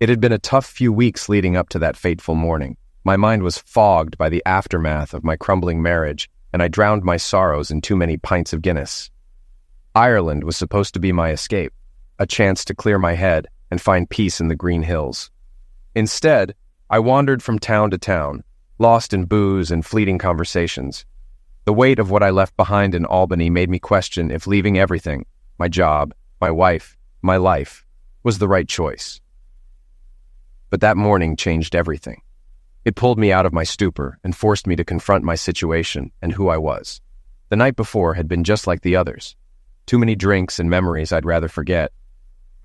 It had been a tough few weeks leading up to that fateful morning. My mind was fogged by the aftermath of my crumbling marriage, and I drowned my sorrows in too many pints of Guinness. Ireland was supposed to be my escape, a chance to clear my head and find peace in the green hills. Instead, I wandered from town to town, lost in booze and fleeting conversations. The weight of what I left behind in Albany made me question if leaving everything, my job, my wife, my life, was the right choice. But that morning changed everything. It pulled me out of my stupor and forced me to confront my situation and who I was. The night before had been just like the others. Too many drinks and memories I'd rather forget.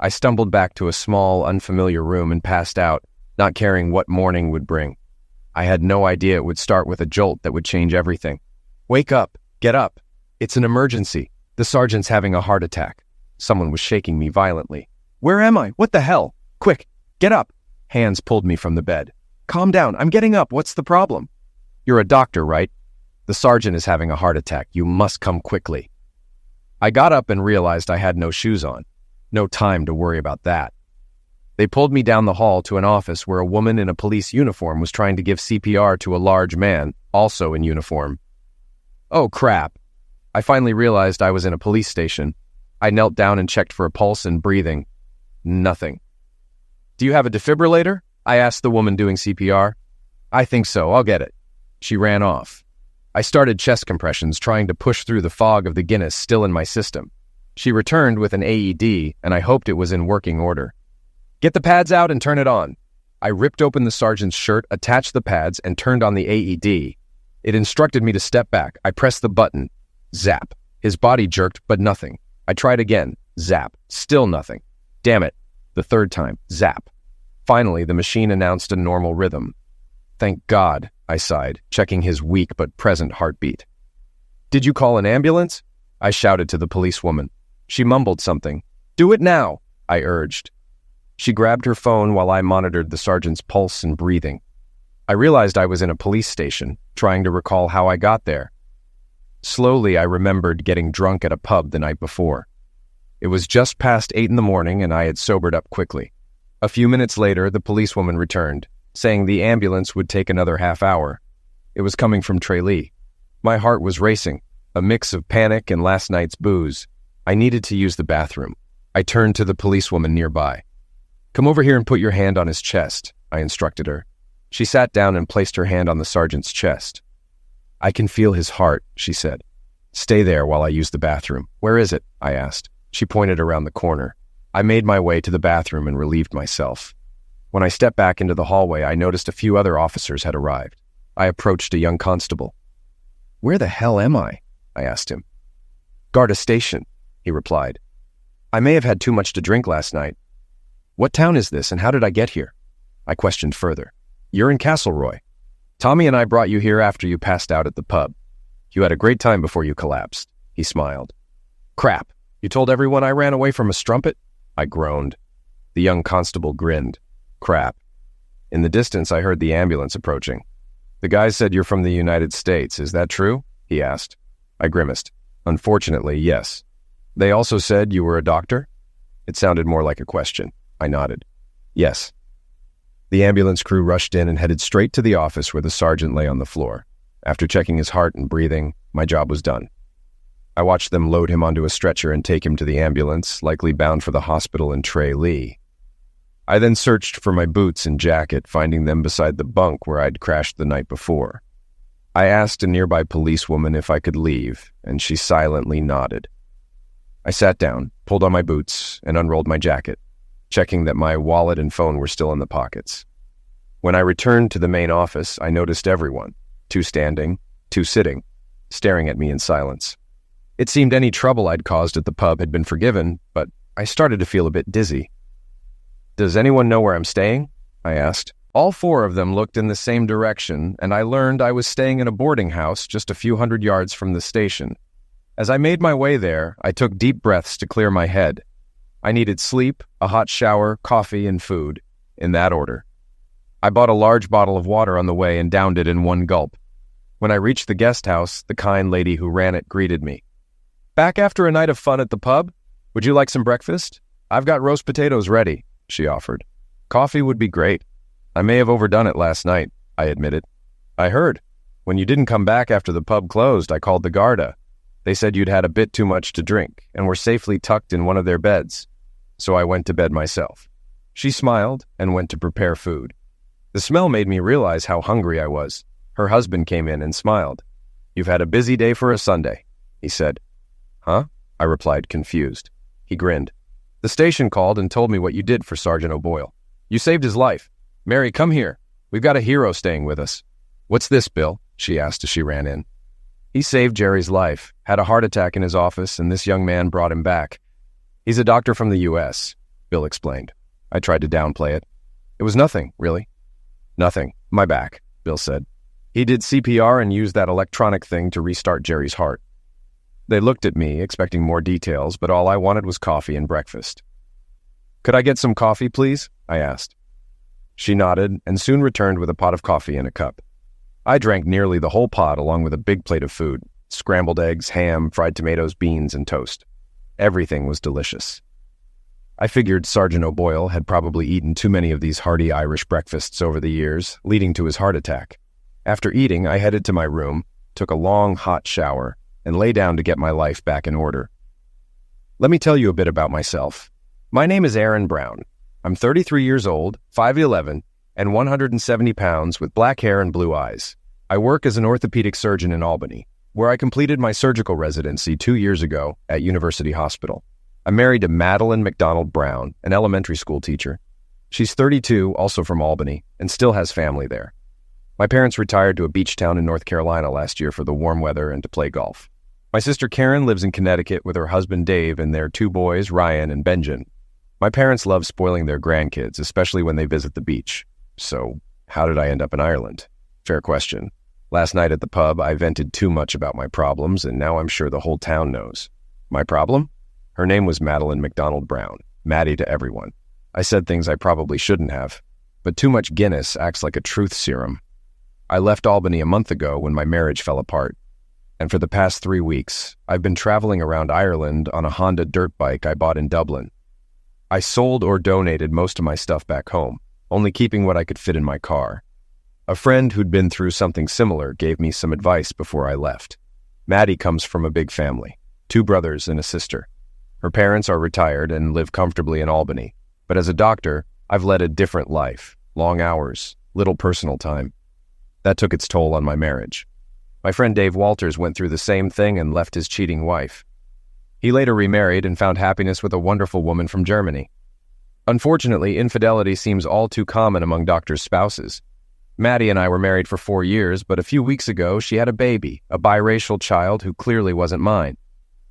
I stumbled back to a small, unfamiliar room and passed out, not caring what morning would bring. I had no idea it would start with a jolt that would change everything. Wake up! Get up! It's an emergency. The sergeant's having a heart attack. Someone was shaking me violently. Where am I? What the hell? Quick! Get up! Hands pulled me from the bed. Calm down. I'm getting up. What's the problem? You're a doctor, right? The sergeant is having a heart attack. You must come quickly. I got up and realized I had no shoes on. No time to worry about that. They pulled me down the hall to an office where a woman in a police uniform was trying to give CPR to a large man, also in uniform. Oh, crap. I finally realized I was in a police station. I knelt down and checked for a pulse and breathing. Nothing. Do you have a defibrillator? I asked the woman doing CPR. I think so. I'll get it. She ran off. I started chest compressions, trying to push through the fog of the Guinness still in my system. She returned with an AED, and I hoped it was in working order. Get the pads out and turn it on. I ripped open the sergeant's shirt, attached the pads, and turned on the AED. It instructed me to step back. I pressed the button. Zap. His body jerked, but nothing. I tried again. Zap. Still nothing. Damn it. The third time. Zap. Finally, the machine announced a normal rhythm. Thank God, I sighed, checking his weak but present heartbeat. Did you call an ambulance? I shouted to the policewoman. She mumbled something. Do it now, I urged. She grabbed her phone while I monitored the sergeant's pulse and breathing. I realized I was in a police station, trying to recall how I got there. Slowly, I remembered getting drunk at a pub the night before. It was just past 8 a.m, and I had sobered up quickly. A few minutes later, the policewoman returned, saying the ambulance would take another half hour. It was coming from Tralee. My heart was racing, a mix of panic and last night's booze. I needed to use the bathroom. I turned to the policewoman nearby. Come over here and put your hand on his chest, I instructed her. She sat down and placed her hand on the sergeant's chest. I can feel his heart, she said. Stay there while I use the bathroom. Where is it? I asked. She pointed around the corner. I made my way to the bathroom and relieved myself. When I stepped back into the hallway, I noticed a few other officers had arrived. I approached a young constable. Where the hell am I? I asked him. Garda Station, he replied. I may have had too much to drink last night. What town is this, and how did I get here? I questioned further. You're in Castleroy. Tommy and I brought you here after you passed out at the pub. You had a great time before you collapsed. He smiled. Crap. You told everyone I ran away from a strumpet? I groaned. The young constable grinned. Crap. In the distance, I heard the ambulance approaching. The guy said you're from the United States. Is that true? He asked. I grimaced. Unfortunately, yes. They also said you were a doctor? It sounded more like a question. I nodded. Yes. The ambulance crew rushed in and headed straight to the office where the sergeant lay on the floor. After checking his heart and breathing, my job was done. I watched them load him onto a stretcher and take him to the ambulance, likely bound for the hospital in Tralee. I then searched for my boots and jacket, finding them beside the bunk where I'd crashed the night before. I asked a nearby policewoman if I could leave, and she silently nodded. I sat down, pulled on my boots, and unrolled my jacket, checking that my wallet and phone were still in the pockets. When I returned to the main office, I noticed everyone, 2 standing, 2 sitting, staring at me in silence. It seemed any trouble I'd caused at the pub had been forgiven, but I started to feel a bit dizzy. Does anyone know where I'm staying? I asked. All 4 of them looked in the same direction, and I learned I was staying in a boarding house just a few hundred yards from the station. As I made my way there, I took deep breaths to clear my head. I needed sleep, a hot shower, coffee, and food, in that order. I bought a large bottle of water on the way and downed it in one gulp. When I reached the guest house, the kind lady who ran it greeted me. Back after a night of fun at the pub? Would you like some breakfast? I've got roast potatoes ready, she offered. Coffee would be great. I may have overdone it last night, I admitted. I heard. When you didn't come back after the pub closed, I called the Garda. They said you'd had a bit too much to drink and were safely tucked in one of their beds. So I went to bed myself. She smiled and went to prepare food. The smell made me realize how hungry I was. Her husband came in and smiled. "You've had a busy day for a Sunday," he said. "Huh?" I replied, confused. He grinned. "The station called and told me what you did for Sergeant O'Boyle. You saved his life. Mary, come here. We've got a hero staying with us." "What's this, Bill?" she asked as she ran in. "He saved Jerry's life, had a heart attack in his office, and this young man brought him back. He's a doctor from the U.S., Bill explained. I tried to downplay it. "It was nothing, really." "Nothing. My back," Bill said. "He did CPR and used that electronic thing to restart Jerry's heart." They looked at me, expecting more details, but all I wanted was coffee and breakfast. "Could I get some coffee, please?" I asked. She nodded and soon returned with a pot of coffee and a cup. I drank nearly the whole pot along with a big plate of food: scrambled eggs, ham, fried tomatoes, beans, and toast. Everything was delicious. I figured Sergeant O'Boyle had probably eaten too many of these hearty Irish breakfasts over the years, leading to his heart attack. After eating, I headed to my room, took a long, hot shower, and lay down to get my life back in order. Let me tell you a bit about myself. My name is Aaron Brown. I'm 33 years old, 5'11", and 170 pounds with black hair and blue eyes. I work as an orthopedic surgeon in Albany, where I completed my surgical residency 2 years ago at University Hospital. I'm married to Madeline McDonald Brown, an elementary school teacher. She's 32, also from Albany, and still has family there. My parents retired to a beach town in North Carolina last year for the warm weather and to play golf. My sister Karen lives in Connecticut with her husband Dave and their 2 boys, Ryan and Benjamin. My parents love spoiling their grandkids, especially when they visit the beach. So, how did I end up in Ireland? Fair question. Last night at the pub, I vented too much about my problems, and now I'm sure the whole town knows. My problem? Her name was Madeline McDonald Brown, Maddie to everyone. I said things I probably shouldn't have, but too much Guinness acts like a truth serum. I left Albany a month ago when my marriage fell apart, and for the past 3 weeks, I've been traveling around Ireland on a Honda dirt bike I bought in Dublin. I sold or donated most of my stuff back home, only keeping what I could fit in my car. A friend who'd been through something similar gave me some advice before I left. Maddie comes from a big family, 2 brothers and a sister. Her parents are retired and live comfortably in Albany, but as a doctor, I've led a different life, long hours, little personal time. That took its toll on my marriage. My friend Dave Walters went through the same thing and left his cheating wife. He later remarried and found happiness with a wonderful woman from Germany. Unfortunately, infidelity seems all too common among doctors' spouses. Maddie and I were married for 4 years, but a few weeks ago she had a baby, a biracial child who clearly wasn't mine.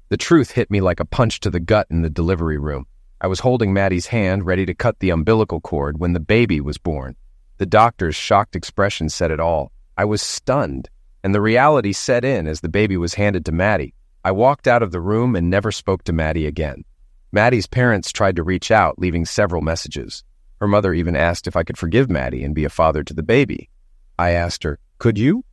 The truth hit me like a punch to the gut in the delivery room. I was holding Maddie's hand, ready to cut the umbilical cord when the baby was born. The doctor's shocked expression said it all. I was stunned, and the reality set in as the baby was handed to Maddie. I walked out of the room and never spoke to Maddie again. Maddie's parents tried to reach out, leaving several messages. Her mother even asked if I could forgive Maddie and be a father to the baby. I asked her, "Could you?"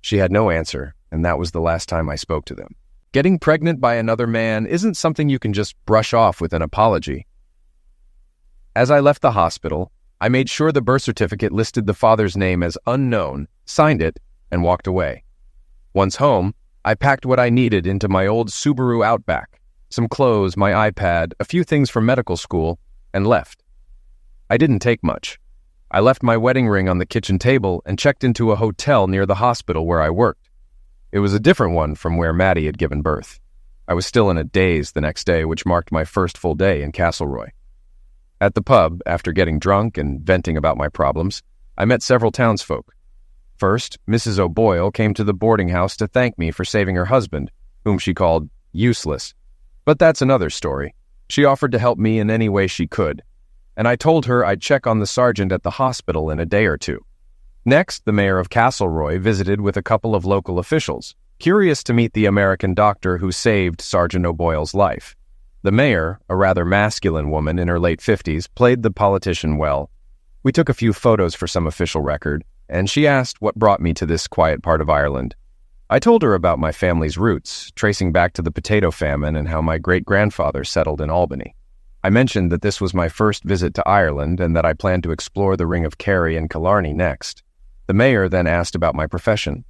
She had no answer, and that was the last time I spoke to them. Getting pregnant by another man isn't something you can just brush off with an apology. As I left the hospital, I made sure the birth certificate listed the father's name as unknown, signed it, and walked away. Once home, I packed what I needed into my old Subaru Outback, some clothes, my iPad, a few things from medical school, and left. I didn't take much. I left my wedding ring on the kitchen table and checked into a hotel near the hospital where I worked. It was a different one from where Maddie had given birth. I was still in a daze the next day, which marked my first full day in Castleroy. At the pub, after getting drunk and venting about my problems, I met several townsfolk. First, Mrs. O'Boyle came to the boarding house to thank me for saving her husband, whom she called useless. But that's another story. She offered to help me in any way she could, and I told her I'd check on the sergeant at the hospital in a day or 2. Next, the mayor of Castleroy visited with a couple of local officials, curious to meet the American doctor who saved Sergeant O'Boyle's life. The mayor, a rather masculine woman in her late 50s, played the politician well. We took a few photos for some official record, and she asked what brought me to this quiet part of Ireland. I told her about my family's roots, tracing back to the potato famine and how my great-grandfather settled in Albany. I mentioned that this was my first visit to Ireland and that I planned to explore the Ring of Kerry and Killarney next. The mayor then asked about my profession.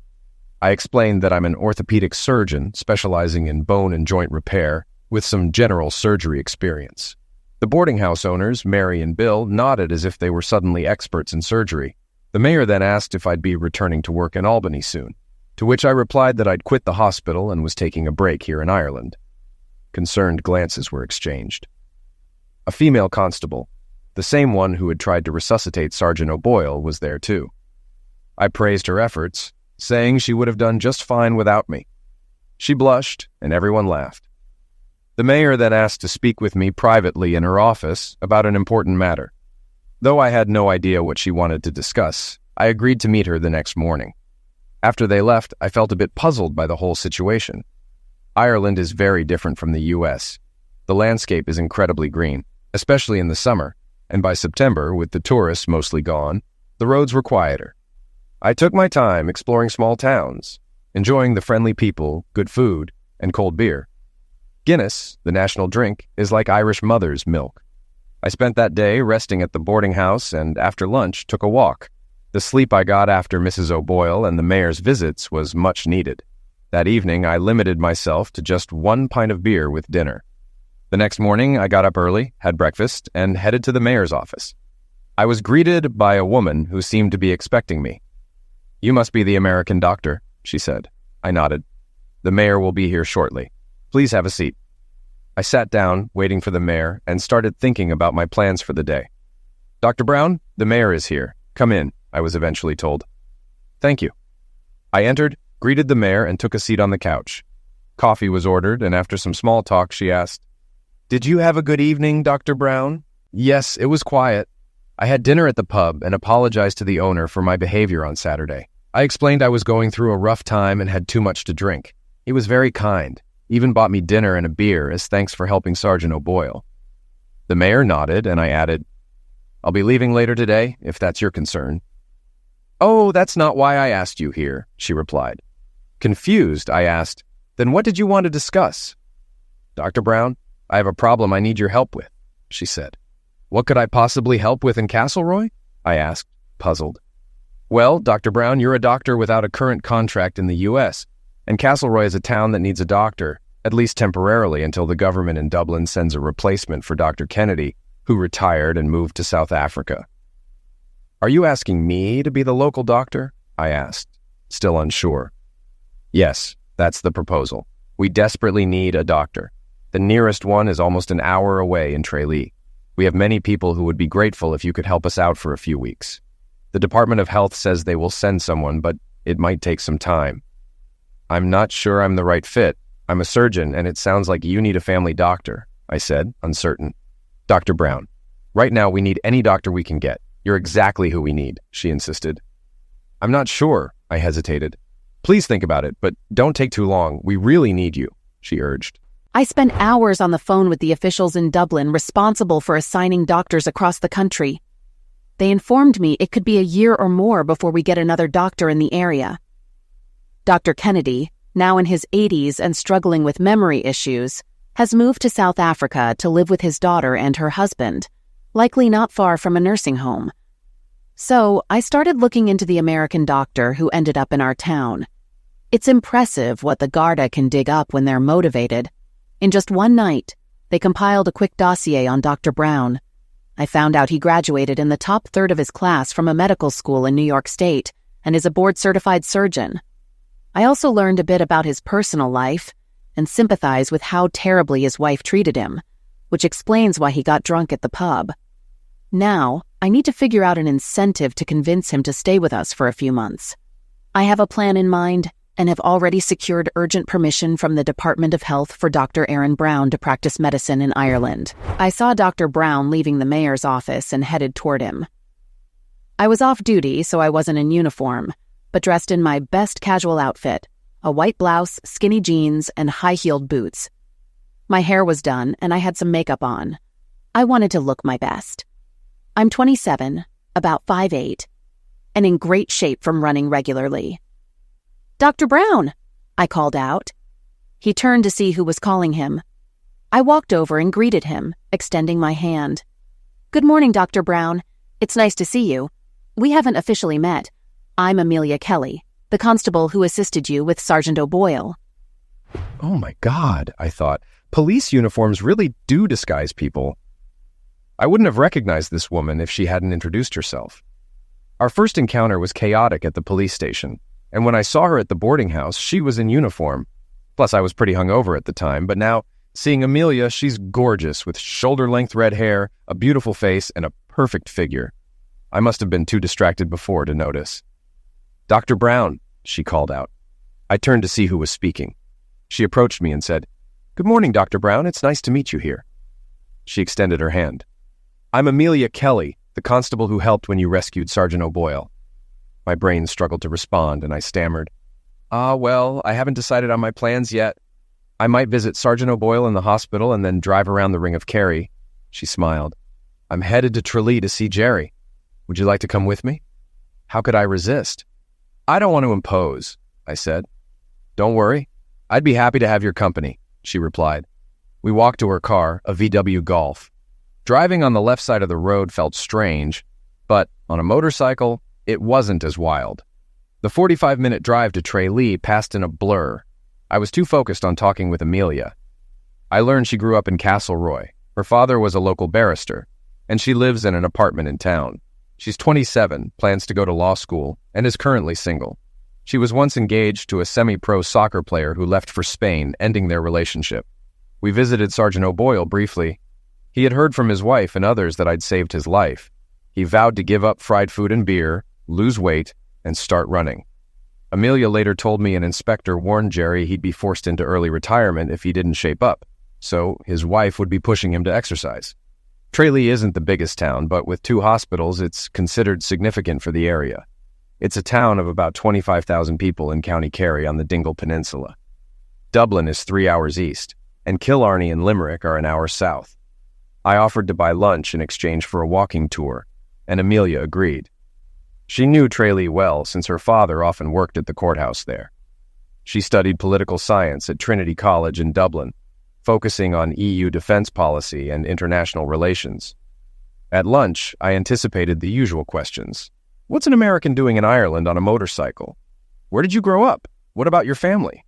I explained that I'm an orthopedic surgeon specializing in bone and joint repair with some general surgery experience. The boarding house owners, Mary and Bill, nodded as if they were suddenly experts in surgery. The mayor then asked if I'd be returning to work in Albany soon, to which I replied that I'd quit the hospital and was taking a break here in Ireland. Concerned glances were exchanged. A female constable, the same one who had tried to resuscitate Sergeant O'Boyle, was there too. I praised her efforts, saying she would have done just fine without me. She blushed, and everyone laughed. The mayor then asked to speak with me privately in her office about an important matter. Though I had no idea what she wanted to discuss, I agreed to meet her the next morning. After they left, I felt a bit puzzled by the whole situation. Ireland is very different from the U.S. The landscape is incredibly green, especially in the summer, and by September, with the tourists mostly gone, the roads were quieter. I took my time exploring small towns, enjoying the friendly people, good food, and cold beer. Guinness, the national drink, is like Irish mother's milk. I spent that day resting at the boarding house and after lunch took a walk. The sleep I got after Mrs. O'Boyle and the mayor's visits was much needed. That evening I limited myself to just 1 pint of beer with dinner. The next morning I got up early, had breakfast, and headed to the mayor's office. I was greeted by a woman who seemed to be expecting me. "You must be the American doctor," she said. I nodded. "The mayor will be here shortly. Please have a seat." I sat down, waiting for the mayor, and started thinking about my plans for the day. "Dr. Brown, the mayor is here. Come in," I was eventually told. "Thank you." I entered, greeted the mayor, and took a seat on the couch. Coffee was ordered, and after some small talk, she asked, "Did you have a good evening, Dr. Brown?" "Yes, it was quiet. I had dinner at the pub and apologized to the owner for my behavior on Saturday. I explained I was going through a rough time and had too much to drink. He was very kind, even bought me dinner and a beer as thanks for helping Sergeant O'Boyle." The mayor nodded, and I added, "I'll be leaving later today, if that's your concern." "Oh, that's not why I asked you here," she replied. Confused, I asked, "Then what did you want to discuss?" "Dr. Brown, I have a problem I need your help with," she said. "What could I possibly help with in Castleroy?" I asked, puzzled. "Well, Dr. Brown, you're a doctor without a current contract in the U.S., and Castleroy is a town that needs a doctor, at least temporarily until the government in Dublin sends a replacement for Dr. Kennedy, who retired and moved to South Africa." "Are you asking me to be the local doctor?" I asked, still unsure. "Yes, that's the proposal. We desperately need a doctor. The nearest one is almost an hour away in Tralee. We have many people who would be grateful if you could help us out for a few weeks. The Department of Health says they will send someone, but it might take some time." "I'm not sure I'm the right fit. I'm a surgeon, and it sounds like you need a family doctor," I said, uncertain. "Dr. Brown, right now we need any doctor we can get. You're exactly who we need," she insisted. "I'm not sure," I hesitated. "Please think about it, but don't take too long. We really need you," she urged. I spent hours on the phone with the officials in Dublin responsible for assigning doctors across the country. They informed me it could be a year or more before we get another doctor in the area. Dr. Kennedy, now in his 80s and struggling with memory issues, has moved to South Africa to live with his daughter and her husband, likely not far from a nursing home. So I started looking into the American doctor who ended up in our town. It's impressive what the Garda can dig up when they're motivated. In just one night, they compiled a quick dossier on Dr. Brown. I found out he graduated in the top third of his class from a medical school in New York State and is a board-certified surgeon. I also learned a bit about his personal life and sympathized with how terribly his wife treated him, which explains why he got drunk at the pub. Now, I need to figure out an incentive to convince him to stay with us for a few months. I have a plan in mind and have already secured urgent permission from the Department of Health for Dr. Aaron Brown to practice medicine in Ireland. I saw Dr. Brown leaving the mayor's office and headed toward him. I was off duty, so I wasn't in uniform, but dressed in my best casual outfit, a white blouse, skinny jeans, and high-heeled boots. My hair was done, and I had some makeup on. I wanted to look my best. I'm 27, about 5'8", and in great shape from running regularly. "Dr. Brown!" I called out. He turned to see who was calling him. I walked over and greeted him, extending my hand. "Good morning, Dr. Brown. It's nice to see you. We haven't officially met. I'm Amelia Kelly, the constable who assisted you with Sergeant O'Boyle." Oh my God, I thought. Police uniforms really do disguise people. I wouldn't have recognized this woman if she hadn't introduced herself. Our first encounter was chaotic at the police station, and when I saw her at the boarding house, she was in uniform. Plus, I was pretty hungover at the time, but now, seeing Amelia, she's gorgeous with shoulder-length red hair, a beautiful face, and a perfect figure. I must have been too distracted before to notice. "Dr. Brown," she called out. I turned to see who was speaking. She approached me and said, "Good morning, Dr. Brown. It's nice to meet you here." She extended her hand. "I'm Amelia Kelly, the constable who helped when you rescued Sergeant O'Boyle." My brain struggled to respond, and I stammered, Well, I haven't decided on my plans yet. I might visit Sergeant O'Boyle in the hospital and then drive around the Ring of Kerry." She smiled. "I'm headed to Tralee to see Jerry. Would you like to come with me?" How could I resist? "I don't want to impose," I said. "Don't worry. I'd be happy to have your company," she replied. We walked to her car, a VW Golf. Driving on the left side of the road felt strange, but on a motorcycle, it wasn't as wild. The 45-minute drive to Tralee passed in a blur. I was too focused on talking with Amelia. I learned she grew up in Castleroy. Her father was a local barrister, and she lives in an apartment in town. She's 27, plans to go to law school, and is currently single. She was once engaged to a semi-pro soccer player who left for Spain, ending their relationship. We visited Sergeant O'Boyle briefly. He had heard from his wife and others that I'd saved his life. He vowed to give up fried food and beer, lose weight, and start running. Amelia later told me an inspector warned Jerry he'd be forced into early retirement if he didn't shape up, so his wife would be pushing him to exercise. Tralee isn't the biggest town, but with 2 hospitals, it's considered significant for the area. It's a town of about 25,000 people in County Kerry on the Dingle Peninsula. Dublin is 3 hours east, and Killarney and Limerick are an hour south. I offered to buy lunch in exchange for a walking tour, and Amelia agreed. She knew Tralee well since her father often worked at the courthouse there. She studied political science at Trinity College in Dublin, focusing on EU defense policy and international relations. At lunch, I anticipated the usual questions. What's an American doing in Ireland on a motorcycle? Where did you grow up? What about your family?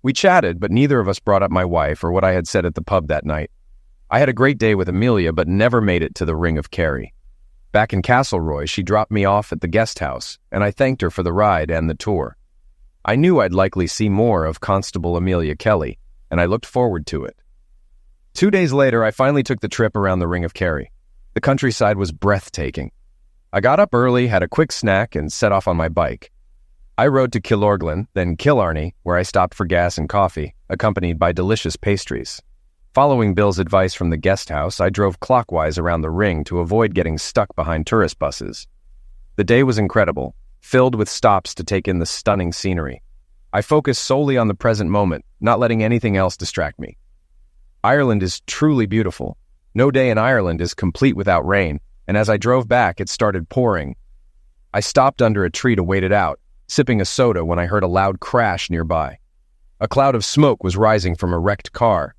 We chatted, but neither of us brought up my wife or what I had said at the pub that night. I had a great day with Amelia, but never made it to the Ring of Kerry. Back in Castleroy, she dropped me off at the guest house, and I thanked her for the ride and the tour. I knew I'd likely see more of Constable Amelia Kelly, and I looked forward to it. 2 days later, I finally took the trip around the Ring of Kerry. The countryside was breathtaking. I got up early, had a quick snack, and set off on my bike. I rode to Killorglin, then Killarney, where I stopped for gas and coffee, accompanied by delicious pastries. Following Bill's advice from the guest house, I drove clockwise around the ring to avoid getting stuck behind tourist buses. The day was incredible, filled with stops to take in the stunning scenery. I focused solely on the present moment, not letting anything else distract me. Ireland is truly beautiful. No day in Ireland is complete without rain, and as I drove back, it started pouring. I stopped under a tree to wait it out, sipping a soda when I heard a loud crash nearby. A cloud of smoke was rising from a wrecked car.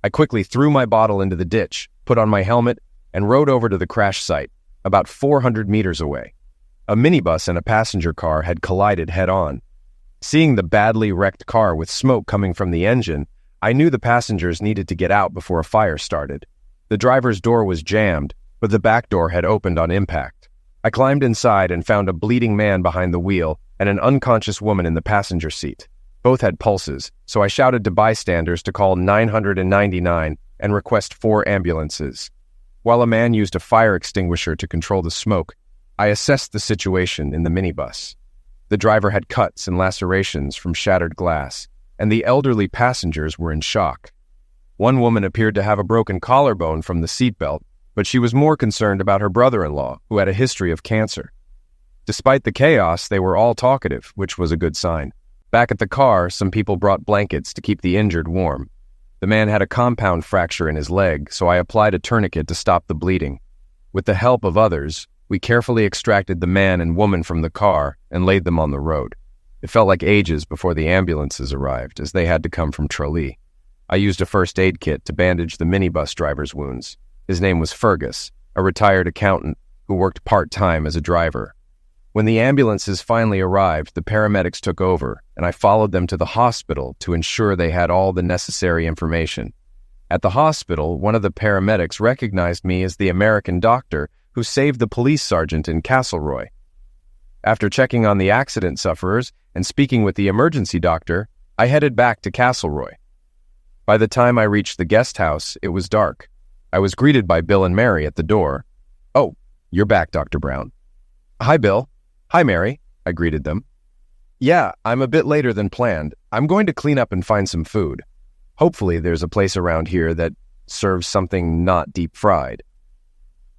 I quickly threw my bottle into the ditch, put on my helmet, and rode over to the crash site, about 400 meters away. A minibus and a passenger car had collided head-on. Seeing the badly wrecked car with smoke coming from the engine, I knew the passengers needed to get out before a fire started. The driver's door was jammed, but the back door had opened on impact. I climbed inside and found a bleeding man behind the wheel and an unconscious woman in the passenger seat. Both had pulses, so I shouted to bystanders to call 999 and request 4 ambulances. While a man used a fire extinguisher to control the smoke, I assessed the situation in the minibus. The driver had cuts and lacerations from shattered glass, and the elderly passengers were in shock. One woman appeared to have a broken collarbone from the seatbelt, but she was more concerned about her brother-in-law, who had a history of cancer. Despite the chaos, they were all talkative, which was a good sign. Back at the car, some people brought blankets to keep the injured warm. The man had a compound fracture in his leg, so I applied a tourniquet to stop the bleeding. With the help of others, we carefully extracted the man and woman from the car and laid them on the road. It felt like ages before the ambulances arrived, as they had to come from Tralee. I used a first aid kit to bandage the minibus driver's wounds. His name was Fergus, a retired accountant who worked part-time as a driver. When the ambulances finally arrived, the paramedics took over, and I followed them to the hospital to ensure they had all the necessary information. At the hospital, one of the paramedics recognized me as the American doctor who saved the police sergeant in Castleroy. After checking on the accident sufferers and speaking with the emergency doctor, I headed back to Castleroy. By the time I reached the guest house, it was dark. I was greeted by Bill and Mary at the door. "Oh, you're back, Dr. Brown." "Hi, Bill." "Hi, Mary," I greeted them. "Yeah, I'm a bit later than planned. I'm going to clean up and find some food. Hopefully there's a place around here that serves something not deep-fried."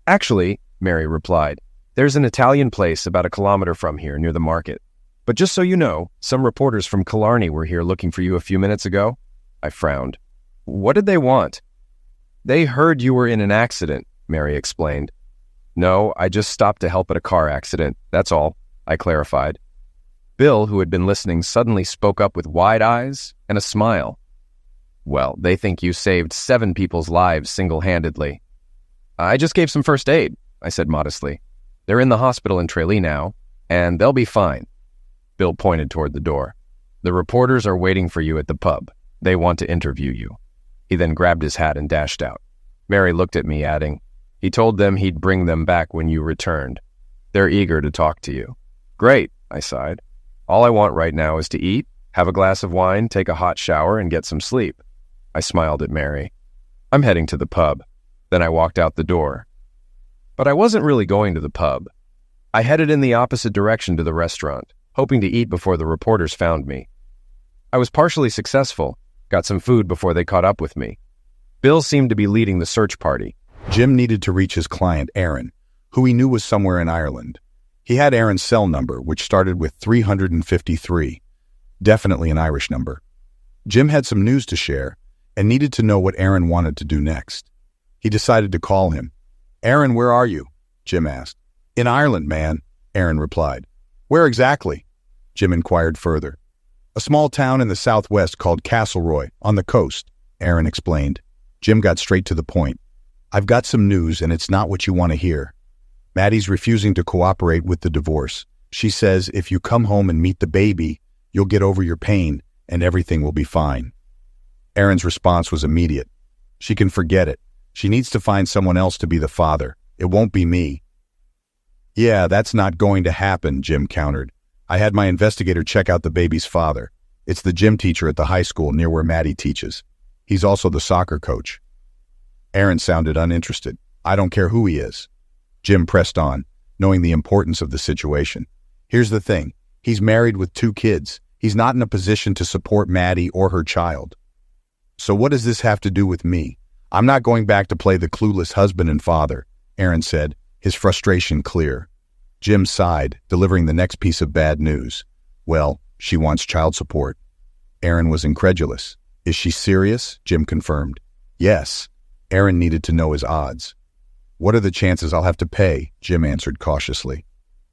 "Actually," Mary replied, "there's an Italian place about 1 kilometer from here near the market. But just so you know, some reporters from Killarney were here looking for you a few minutes ago." I frowned. "What did they want?" "They heard you were in an accident," Mary explained. "No, I just stopped to help at a car accident, that's all," I clarified. Bill, who had been listening, suddenly spoke up with wide eyes and a smile. "Well, they think you saved 7 people's lives single-handedly." "I just gave some first aid," I said modestly. "They're in the hospital in Tralee now, and they'll be fine." Bill pointed toward the door. "The reporters are waiting for you at the pub. They want to interview you." He then grabbed his hat and dashed out. Mary looked at me, adding, "He told them he'd bring them back when you returned. They're eager to talk to you." "Great," I sighed. "All I want right now is to eat, have a glass of wine, take a hot shower, and get some sleep." I smiled at Mary. "I'm heading to the pub." Then I walked out the door. But I wasn't really going to the pub. I headed in the opposite direction to the restaurant, hoping to eat before the reporters found me. I was partially successful, got some food before they caught up with me. Bill seemed to be leading the search party. Jim needed to reach his client, Aaron, who he knew was somewhere in Ireland. He had Aaron's cell number, which started with 353. Definitely an Irish number. Jim had some news to share and needed to know what Aaron wanted to do next. He decided to call him. "Aaron, where are you?" Jim asked. "In Ireland, man," Aaron replied. "Where exactly?" Jim inquired further. "A small town in the southwest called Castleroy, on the coast," Aaron explained. Jim got straight to the point. "I've got some news, and it's not what you want to hear. Maddie's refusing to cooperate with the divorce. She says if you come home and meet the baby, you'll get over your pain, and everything will be fine." Aaron's response was immediate. "She can forget it. She needs to find someone else to be the father. It won't be me." "Yeah, that's not going to happen," Jim countered. "I had my investigator check out the baby's father. It's the gym teacher at the high school near where Maddie teaches. He's also the soccer coach." Aaron sounded uninterested. "I don't care who he is." Jim pressed on, knowing the importance of the situation. "Here's the thing. He's married with 2 kids. He's not in a position to support Maddie or her child. So what does this have to do with me? I'm not going back to play the clueless husband and father," Aaron said, his frustration clear. Jim sighed, delivering the next piece of bad news. "Well, she wants child support." Aaron was incredulous. "Is she serious?" Jim confirmed. "Yes." Aaron needed to know his odds. "What are the chances I'll have to pay?" Jim answered cautiously.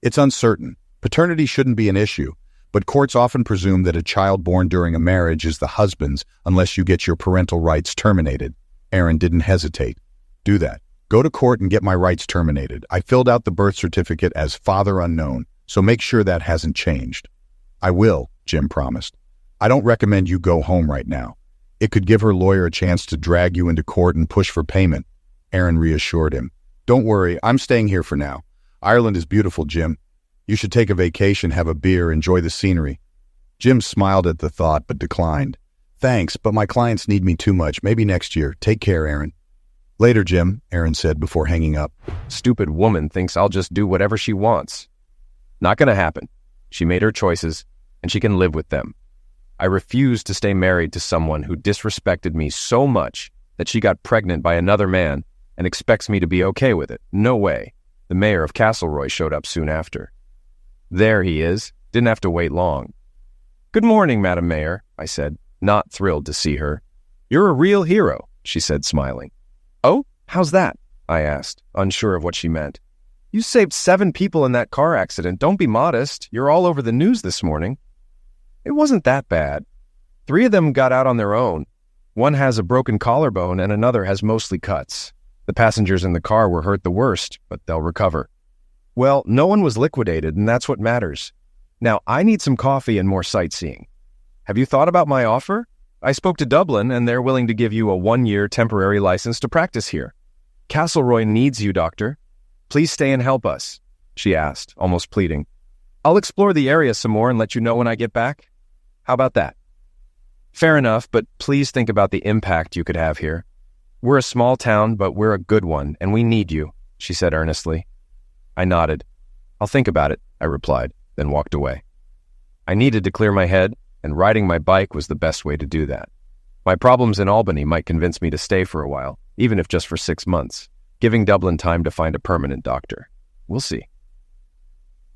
"It's uncertain. Paternity shouldn't be an issue, but courts often presume that a child born during a marriage is the husband's unless you get your parental rights terminated." Aaron didn't hesitate. "Do that. Go to court and get my rights terminated. I filled out the birth certificate as father unknown, so make sure that hasn't changed." "I will," Jim promised. "I don't recommend you go home right now. It could give her lawyer a chance to drag you into court and push for payment." Aaron reassured him. "Don't worry, I'm staying here for now. Ireland is beautiful, Jim. You should take a vacation, have a beer, enjoy the scenery." Jim smiled at the thought, but declined. "Thanks, but my clients need me too much. Maybe next year. Take care, Aaron." "Later, Jim," Aaron said before hanging up. Stupid woman thinks I'll just do whatever she wants. Not gonna happen. She made her choices, and she can live with them. I refuse to stay married to someone who disrespected me so much that she got pregnant by another man and expects me to be okay with it. No way. The mayor of Castleroy showed up soon after. There he is. Didn't have to wait long. "Good morning, Madam Mayor," I said, not thrilled to see her. "You're a real hero," she said, smiling. "Oh, how's that?" I asked, unsure of what she meant. "You saved 7 people in that car accident. Don't be modest. You're all over the news this morning." "It wasn't that bad. 3 of them got out on their own. One has a broken collarbone and another has mostly cuts. The passengers in the car were hurt the worst, but they'll recover. Well, no one was liquidated, and that's what matters. Now, I need some coffee and more sightseeing. Have you thought about my offer? I spoke to Dublin, and they're willing to give you a 1-year temporary license to practice here. Castleroy needs you, doctor. Please stay and help us, she asked, almost pleading. I'll explore the area some more and let you know when I get back. How about that? Fair enough, but please think about the impact you could have here. We're a small town, but we're a good one, and we need you, she said earnestly. I nodded. I'll think about it, I replied, then walked away. I needed to clear my head, and riding my bike was the best way to do that. My problems in Albany might convince me to stay for a while, even if just for 6 months, giving Dublin time to find a permanent doctor. We'll see.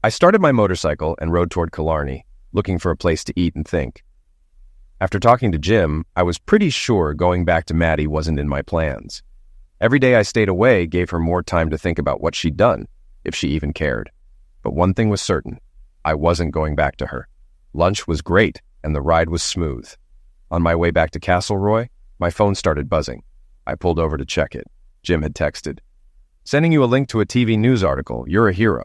I started my motorcycle and rode toward Killarney, looking for a place to eat and think. After talking to Jim, I was pretty sure going back to Maddie wasn't in my plans. Every day I stayed away gave her more time to think about what she'd done, if she even cared. But one thing was certain, I wasn't going back to her. Lunch was great, and the ride was smooth. On my way back to Castleroy, my phone started buzzing. I pulled over to check it. Jim had texted, "Sending you a link to a TV news article. You're a hero."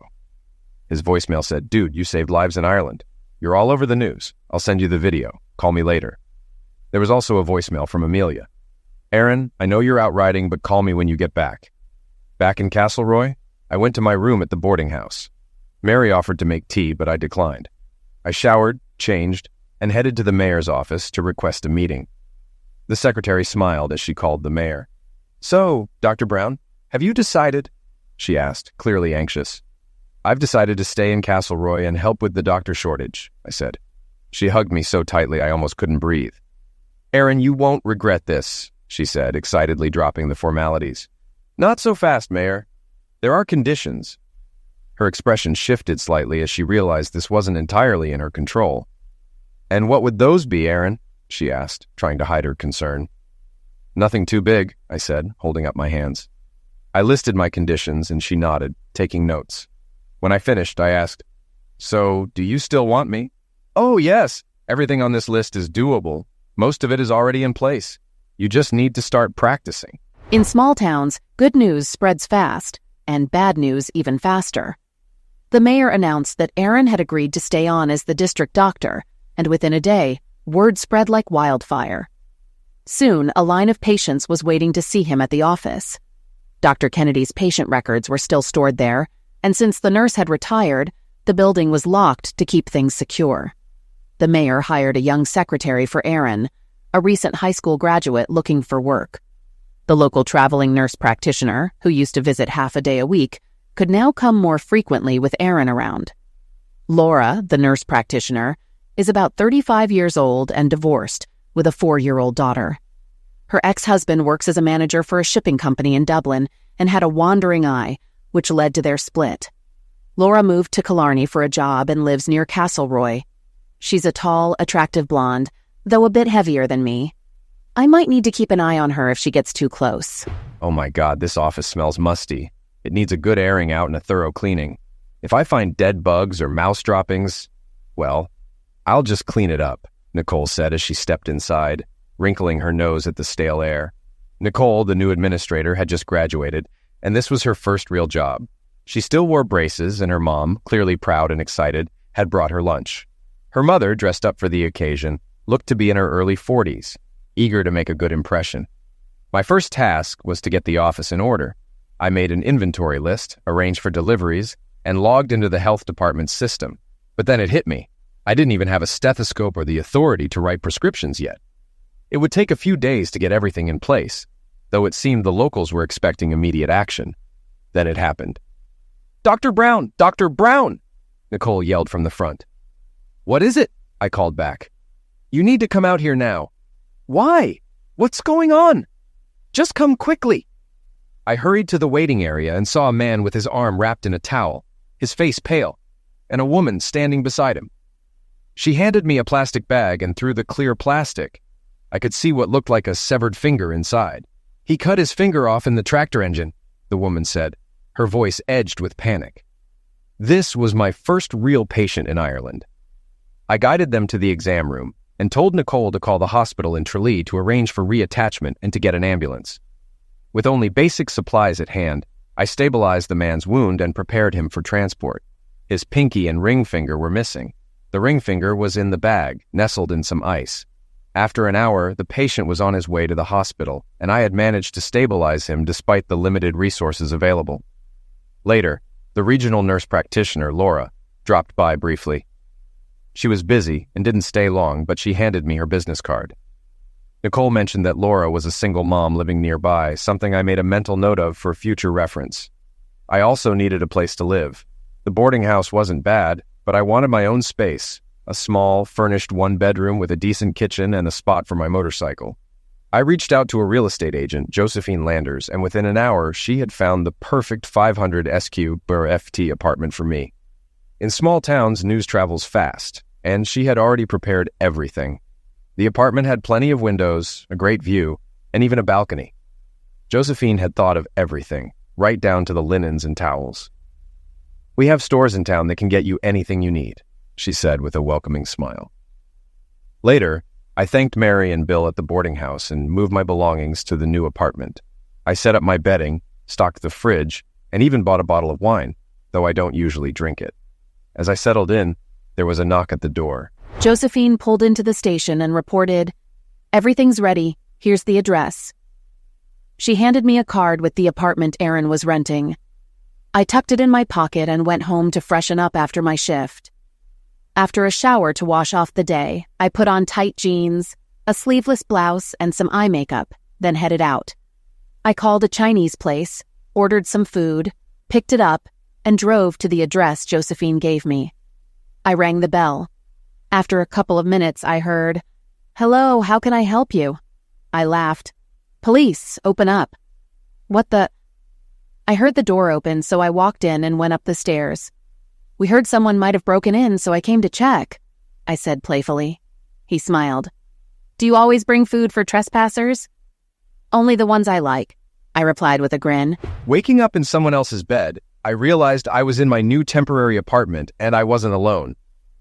His voicemail said, "Dude, you saved lives in Ireland. You're all over the news. I'll send you the video. Call me later." There was also a voicemail from Amelia. "Aaron, I know you're out riding, but call me when you get back." Back in Castleroy, I went to my room at the boarding house. Mary offered to make tea, but I declined. I showered, changed, and headed to the mayor's office to request a meeting. The secretary smiled as she called the mayor. "So, Dr. Brown, have you decided?" she asked, clearly anxious. "I've decided to stay in Castleroy and help with the doctor shortage," I said. She hugged me so tightly I almost couldn't breathe. "Aaron, you won't regret this," she said, excitedly dropping the formalities. "Not so fast, Mayor. There are conditions." Her expression shifted slightly as she realized this wasn't entirely in her control. "And what would those be, Aaron?" she asked, trying to hide her concern. "Nothing too big," I said, holding up my hands. I listed my conditions and she nodded, taking notes. When I finished, I asked, "So, do you still want me?" "Oh, yes. Everything on this list is doable. Most of it is already in place. You just need to start practicing." In small towns, good news spreads fast, and bad news even faster. The mayor announced that Aaron had agreed to stay on as the district doctor, and within a day, word spread like wildfire. Soon, a line of patients was waiting to see him at the office. Dr. Kennedy's patient records were still stored there, and since the nurse had retired, the building was locked to keep things secure. The mayor hired a young secretary for Aaron, a recent high school graduate looking for work. The local traveling nurse practitioner, who used to visit half a day a week, could now come more frequently with Aaron around. Laura, the nurse practitioner, is about 35 years old and divorced, with a 4-year-old daughter. Her ex-husband works as a manager for a shipping company in Dublin and had a wandering eye, which led to their split. Laura moved to Killarney for a job and lives near Castleroy. She's a tall, attractive blonde, though a bit heavier than me. I might need to keep an eye on her if she gets too close. Oh my God, this office smells musty. It needs a good airing out and a thorough cleaning. If I find dead bugs or mouse droppings, well, I'll just clean it up, Nicole said as she stepped inside, wrinkling her nose at the stale air. Nicole, the new administrator, had just graduated, and this was her first real job. She still wore braces, and her mom, clearly proud and excited, had brought her lunch. Her mother, dressed up for the occasion, looked to be in her early 40s, eager to make a good impression. My first task was to get the office in order. I made an inventory list, arranged for deliveries, and logged into the health department's system. But then it hit me. I didn't even have a stethoscope or the authority to write prescriptions yet. It would take a few days to get everything in place, though it seemed the locals were expecting immediate action. Then it happened. "Dr. Brown! Dr. Brown!" Nicole yelled from the front. "What is it?" I called back. "You need to come out here now." "Why? What's going on?" "Just come quickly." I hurried to the waiting area and saw a man with his arm wrapped in a towel, his face pale, and a woman standing beside him. She handed me a plastic bag, and through the clear plastic, I could see what looked like a severed finger inside. "He cut his finger off in the tractor engine," the woman said, her voice edged with panic. This was my first real patient in Ireland. I guided them to the exam room and told Nicole to call the hospital in Tralee to arrange for reattachment and to get an ambulance. With only basic supplies at hand, I stabilized the man's wound and prepared him for transport. His pinky and ring finger were missing. The ring finger was in the bag, nestled in some ice. After an hour, the patient was on his way to the hospital, and I had managed to stabilize him despite the limited resources available. Later, the regional nurse practitioner, Laura, dropped by briefly. She was busy and didn't stay long, but she handed me her business card. Nicole mentioned that Laura was a single mom living nearby, something I made a mental note of for future reference. I also needed a place to live. The boarding house wasn't bad, but I wanted my own space, a small, furnished one-bedroom with a decent kitchen and a spot for my motorcycle. I reached out to a real estate agent, Josephine Landers, and within an hour, she had found the perfect 500 SQ/FT apartment for me. In small towns, news travels fast, and she had already prepared everything. The apartment had plenty of windows, a great view, and even a balcony. Josephine had thought of everything, right down to the linens and towels. "We have stores in town that can get you anything you need," she said with a welcoming smile. Later, I thanked Mary and Bill at the boarding house and moved my belongings to the new apartment. I set up my bedding, stocked the fridge, and even bought a bottle of wine, though I don't usually drink it. As I settled in, there was a knock at the door. Josephine pulled into the station and reported, "Everything's ready. Here's the address." She handed me a card with the apartment Aaron was renting. I tucked it in my pocket and went home to freshen up after my shift. After a shower to wash off the day, I put on tight jeans, a sleeveless blouse, and some eye makeup, then headed out. I called a Chinese place, ordered some food, picked it up, and drove to the address Josephine gave me. I rang the bell. After a couple of minutes, I heard, "Hello, how can I help you?" I laughed. "Police, open up." "What the—" I heard the door open, so I walked in and went up the stairs. "We heard someone might have broken in, so I came to check," I said playfully. He smiled. "Do you always bring food for trespassers?" "Only the ones I like," I replied with a grin. Waking up in someone else's bed, I realized I was in my new temporary apartment and I wasn't alone.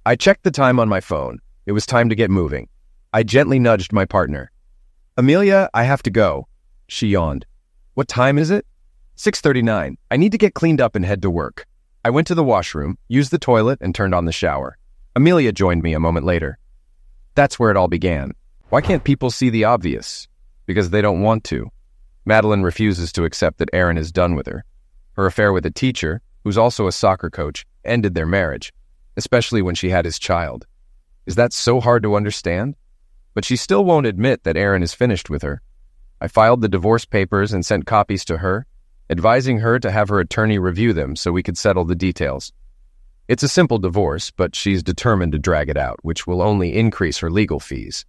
I checked the time on my phone. It was time to get moving. I gently nudged my partner. "Amelia, I have to go." She yawned. "What time is it?" 6:39. "I need to get cleaned up and head to work." I went to the washroom, used the toilet, and turned on the shower. Amelia joined me a moment later. That's where it all began. Why can't people see the obvious? Because they don't want to. Madeline refuses to accept that Aaron is done with her. Her affair with a teacher, who's also a soccer coach, ended their marriage, especially when she had his child. Is that so hard to understand? But she still won't admit that Aaron is finished with her. I filed the divorce papers and sent copies to her, advising her to have her attorney review them so we could settle the details. It's a simple divorce, but she's determined to drag it out, which will only increase her legal fees.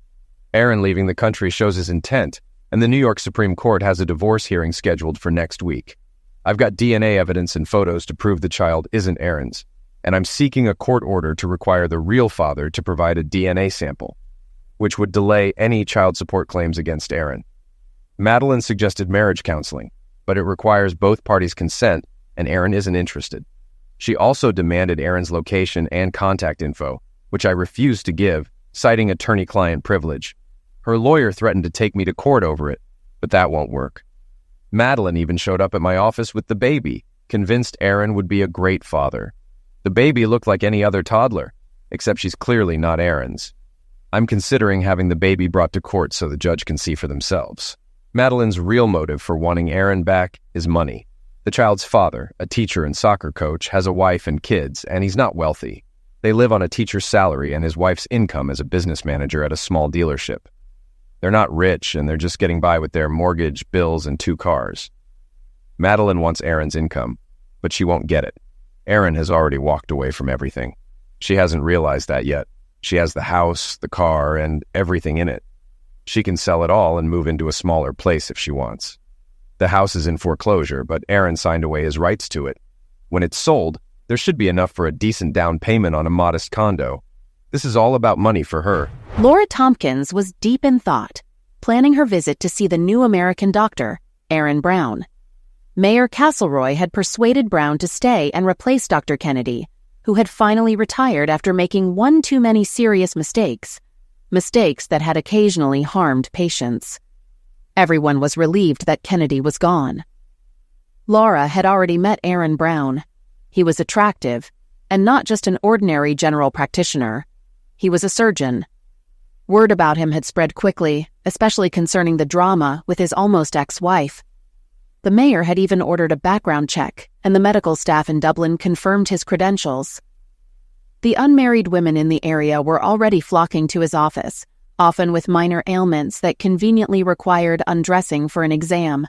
Aaron leaving the country shows his intent, and the New York Supreme Court has a divorce hearing scheduled for next week. I've got DNA evidence and photos to prove the child isn't Aaron's, and I'm seeking a court order to require the real father to provide a DNA sample, which would delay any child support claims against Aaron. Madeline suggested marriage counseling, but it requires both parties' consent, and Aaron isn't interested. She also demanded Aaron's location and contact info, which I refused to give, citing attorney-client privilege. Her lawyer threatened to take me to court over it, but that won't work. Madeline even showed up at my office with the baby, convinced Aaron would be a great father. The baby looked like any other toddler, except she's clearly not Aaron's. I'm considering having the baby brought to court so the judge can see for themselves. Madeline's real motive for wanting Aaron back is money. The child's father, a teacher and soccer coach, has a wife and kids, and he's not wealthy. They live on a teacher's salary and his wife's income as a business manager at a small dealership. They're not rich, and they're just getting by with their mortgage, bills, and 2 cars. Madeline wants Aaron's income, but she won't get it. Aaron has already walked away from everything. She hasn't realized that yet. She has the house, the car, and everything in it. She can sell it all and move into a smaller place if she wants. The house is in foreclosure, but Aaron signed away his rights to it. When it's sold, there should be enough for a decent down payment on a modest condo. This is all about money for her. Laura Tompkins was deep in thought, planning her visit to see the new American doctor, Aaron Brown. Mayor Castleroy had persuaded Brown to stay and replace Dr. Kennedy, who had finally retired after making one too many serious mistakes. mistakes that had occasionally harmed patients. Everyone was relieved that Kennedy was gone. Laura had already met Aaron Brown. He was attractive, and not just an ordinary general practitioner. He was a surgeon. Word about him had spread quickly, especially concerning the drama with his almost ex-wife. The mayor had even ordered a background check, and the medical staff in Dublin confirmed his credentials. The unmarried women in the area were already flocking to his office, often with minor ailments that conveniently required undressing for an exam.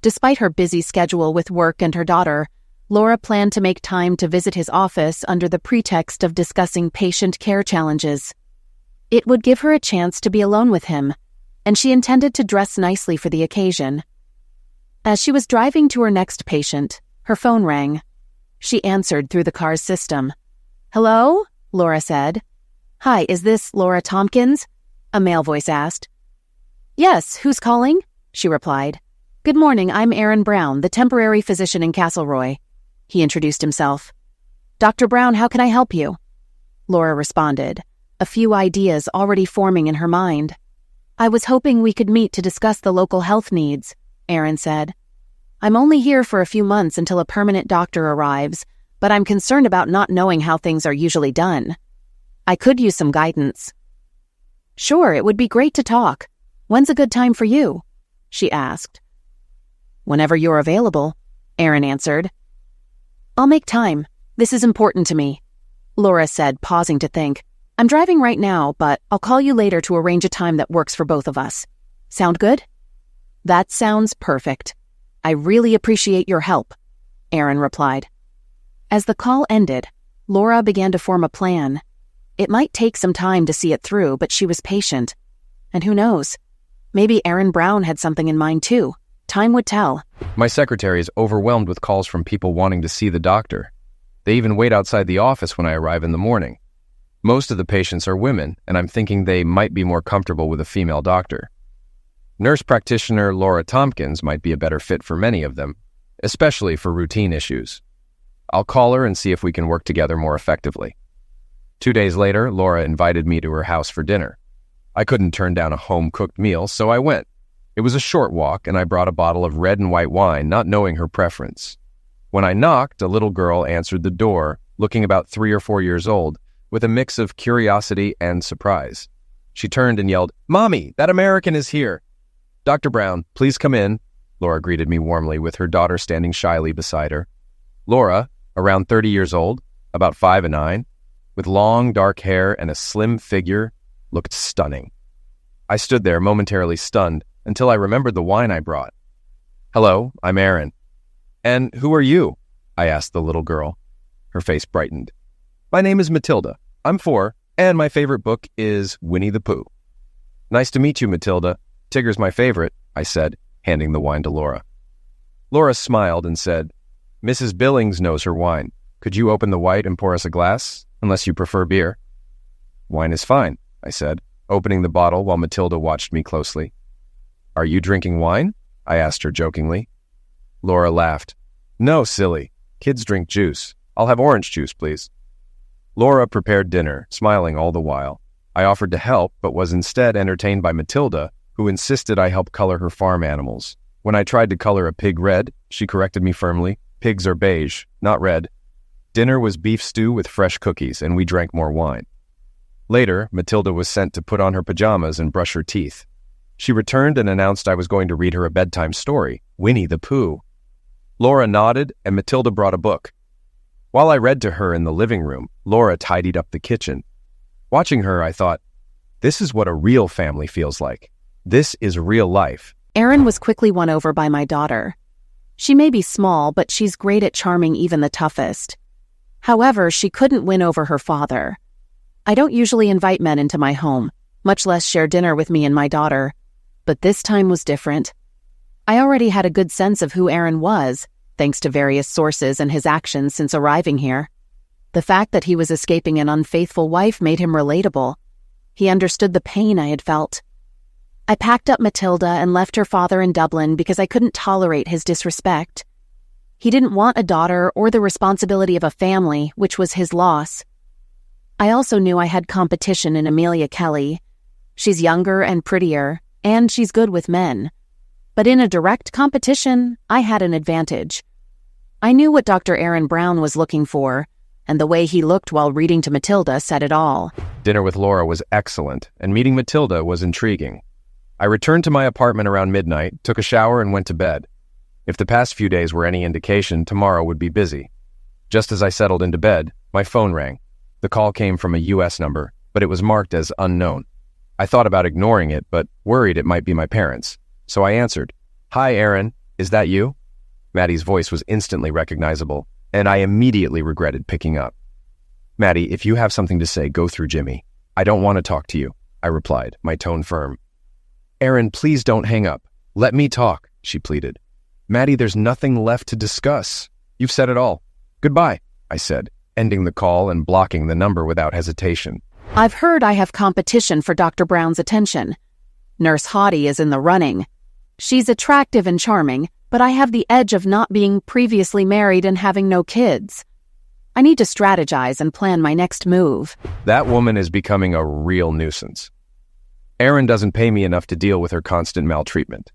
Despite her busy schedule with work and her daughter, Laura planned to make time to visit his office under the pretext of discussing patient care challenges. It would give her a chance to be alone with him, and she intended to dress nicely for the occasion. As she was driving to her next patient, her phone rang. She answered through the car's system. "Hello?" Laura said. "Hi, is this Laura Tompkins?" a male voice asked. "Yes, who's calling?" she replied. "Good morning, I'm Aaron Brown, the temporary physician in Castleroy." He introduced himself. "Dr. Brown, how can I help you?" Laura responded, a few ideas already forming in her mind. "I was hoping we could meet to discuss the local health needs," Aaron said. "I'm only here for a few months until a permanent doctor arrives, but I'm concerned about not knowing how things are usually done. I could use some guidance." "Sure, it would be great to talk. When's a good time for you?" she asked. "Whenever you're available," Aaron answered. "I'll make time. This is important to me," Laura said, pausing to think. "I'm driving right now, but I'll call you later to arrange a time that works for both of us. Sound good?" "That sounds perfect. I really appreciate your help," Aaron replied. As the call ended, Laura began to form a plan. It might take some time to see it through, but she was patient. And who knows? Maybe Aaron Brown had something in mind too. Time would tell. My secretary is overwhelmed with calls from people wanting to see the doctor. They even wait outside the office when I arrive in the morning. Most of the patients are women, and I'm thinking they might be more comfortable with a female doctor. Nurse practitioner Laura Tompkins might be a better fit for many of them, especially for routine issues. I'll call her and see if we can work together more effectively. 2 days later, Laura invited me to her house for dinner. I couldn't turn down a home-cooked meal, so I went. It was a short walk, and I brought a bottle of red and white wine, not knowing her preference. When I knocked, a little girl answered the door, looking about 3 or 4 years old, with a mix of curiosity and surprise. She turned and yelled, "Mommy, that American is here!" "Dr. Brown, please come in," Laura greeted me warmly, with her daughter standing shyly beside her. Laura, around 30 years old, about 5'9", with long dark hair and a slim figure, looked stunning. I stood there momentarily stunned until I remembered the wine I brought. "Hello, I'm Aaron." "And who are you?" I asked the little girl. Her face brightened. "My name is Matilda. I'm 4, and my favorite book is Winnie the Pooh." "Nice to meet you, Matilda. Tigger's my favorite," I said, handing the wine to Laura. Laura smiled and said, "Mrs. Billings knows her wine. Could you open the white and pour us a glass, unless you prefer beer?" "Wine is fine," I said, opening the bottle while Matilda watched me closely. "Are you drinking wine?" I asked her jokingly. Laura laughed. "No, silly. Kids drink juice. I'll have orange juice, please." Laura prepared dinner, smiling all the while. I offered to help, but was instead entertained by Matilda, who insisted I help color her farm animals. When I tried to color a pig red, she corrected me firmly. Pigs are beige, not red. Dinner was beef stew with fresh cookies, and we drank more wine. Later, Matilda was sent to put on her pajamas and brush her teeth. She returned and announced I was going to read her a bedtime story, Winnie the Pooh. Laura nodded, and Matilda brought a book. While I read to her in the living room, Laura tidied up the kitchen. Watching her, I thought, this is what a real family feels like. This is real life. Aaron was quickly won over by my daughter. She may be small, but she's great at charming even the toughest. However, she couldn't win over her father. I don't usually invite men into my home, much less share dinner with me and my daughter. But this time was different. I already had a good sense of who Aaron was, thanks to various sources and his actions since arriving here. The fact that he was escaping an unfaithful wife made him relatable. He understood the pain I had felt. I packed up Matilda and left her father in Dublin because I couldn't tolerate his disrespect. He didn't want a daughter or the responsibility of a family, which was his loss. I also knew I had competition in Amelia Kelly, She's younger and prettier, and she's good with men. But in a direct competition, I had an advantage. I knew what Dr. Aaron Brown was looking for, and the way he looked while reading to Matilda said it all. Dinner with Laura was excellent, and meeting Matilda was intriguing. I returned to my apartment around midnight, took a shower, and went to bed. If the past few days were any indication, tomorrow would be busy. Just as I settled into bed, my phone rang. The call came from a U.S. number, but it was marked as unknown. I thought about ignoring it, but worried it might be my parents. So I answered. "Hi, Aaron. Is that you?" Maddie's voice was instantly recognizable, and I immediately regretted picking up. "Maddie, if you have something to say, go through Jimmy. I don't want to talk to you," I replied, my tone firm. "Aaron, please don't hang up. Let me talk," she pleaded. "Maddie, there's nothing left to discuss. You've said it all. Goodbye," I said, ending the call and blocking the number without hesitation. I've heard I have competition for Dr. Brown's attention. Nurse Hottie is in the running. She's attractive and charming, but I have the edge of not being previously married and having no kids. I need to strategize and plan my next move. That woman is becoming a real nuisance. Aaron doesn't pay me enough to deal with her constant maltreatment.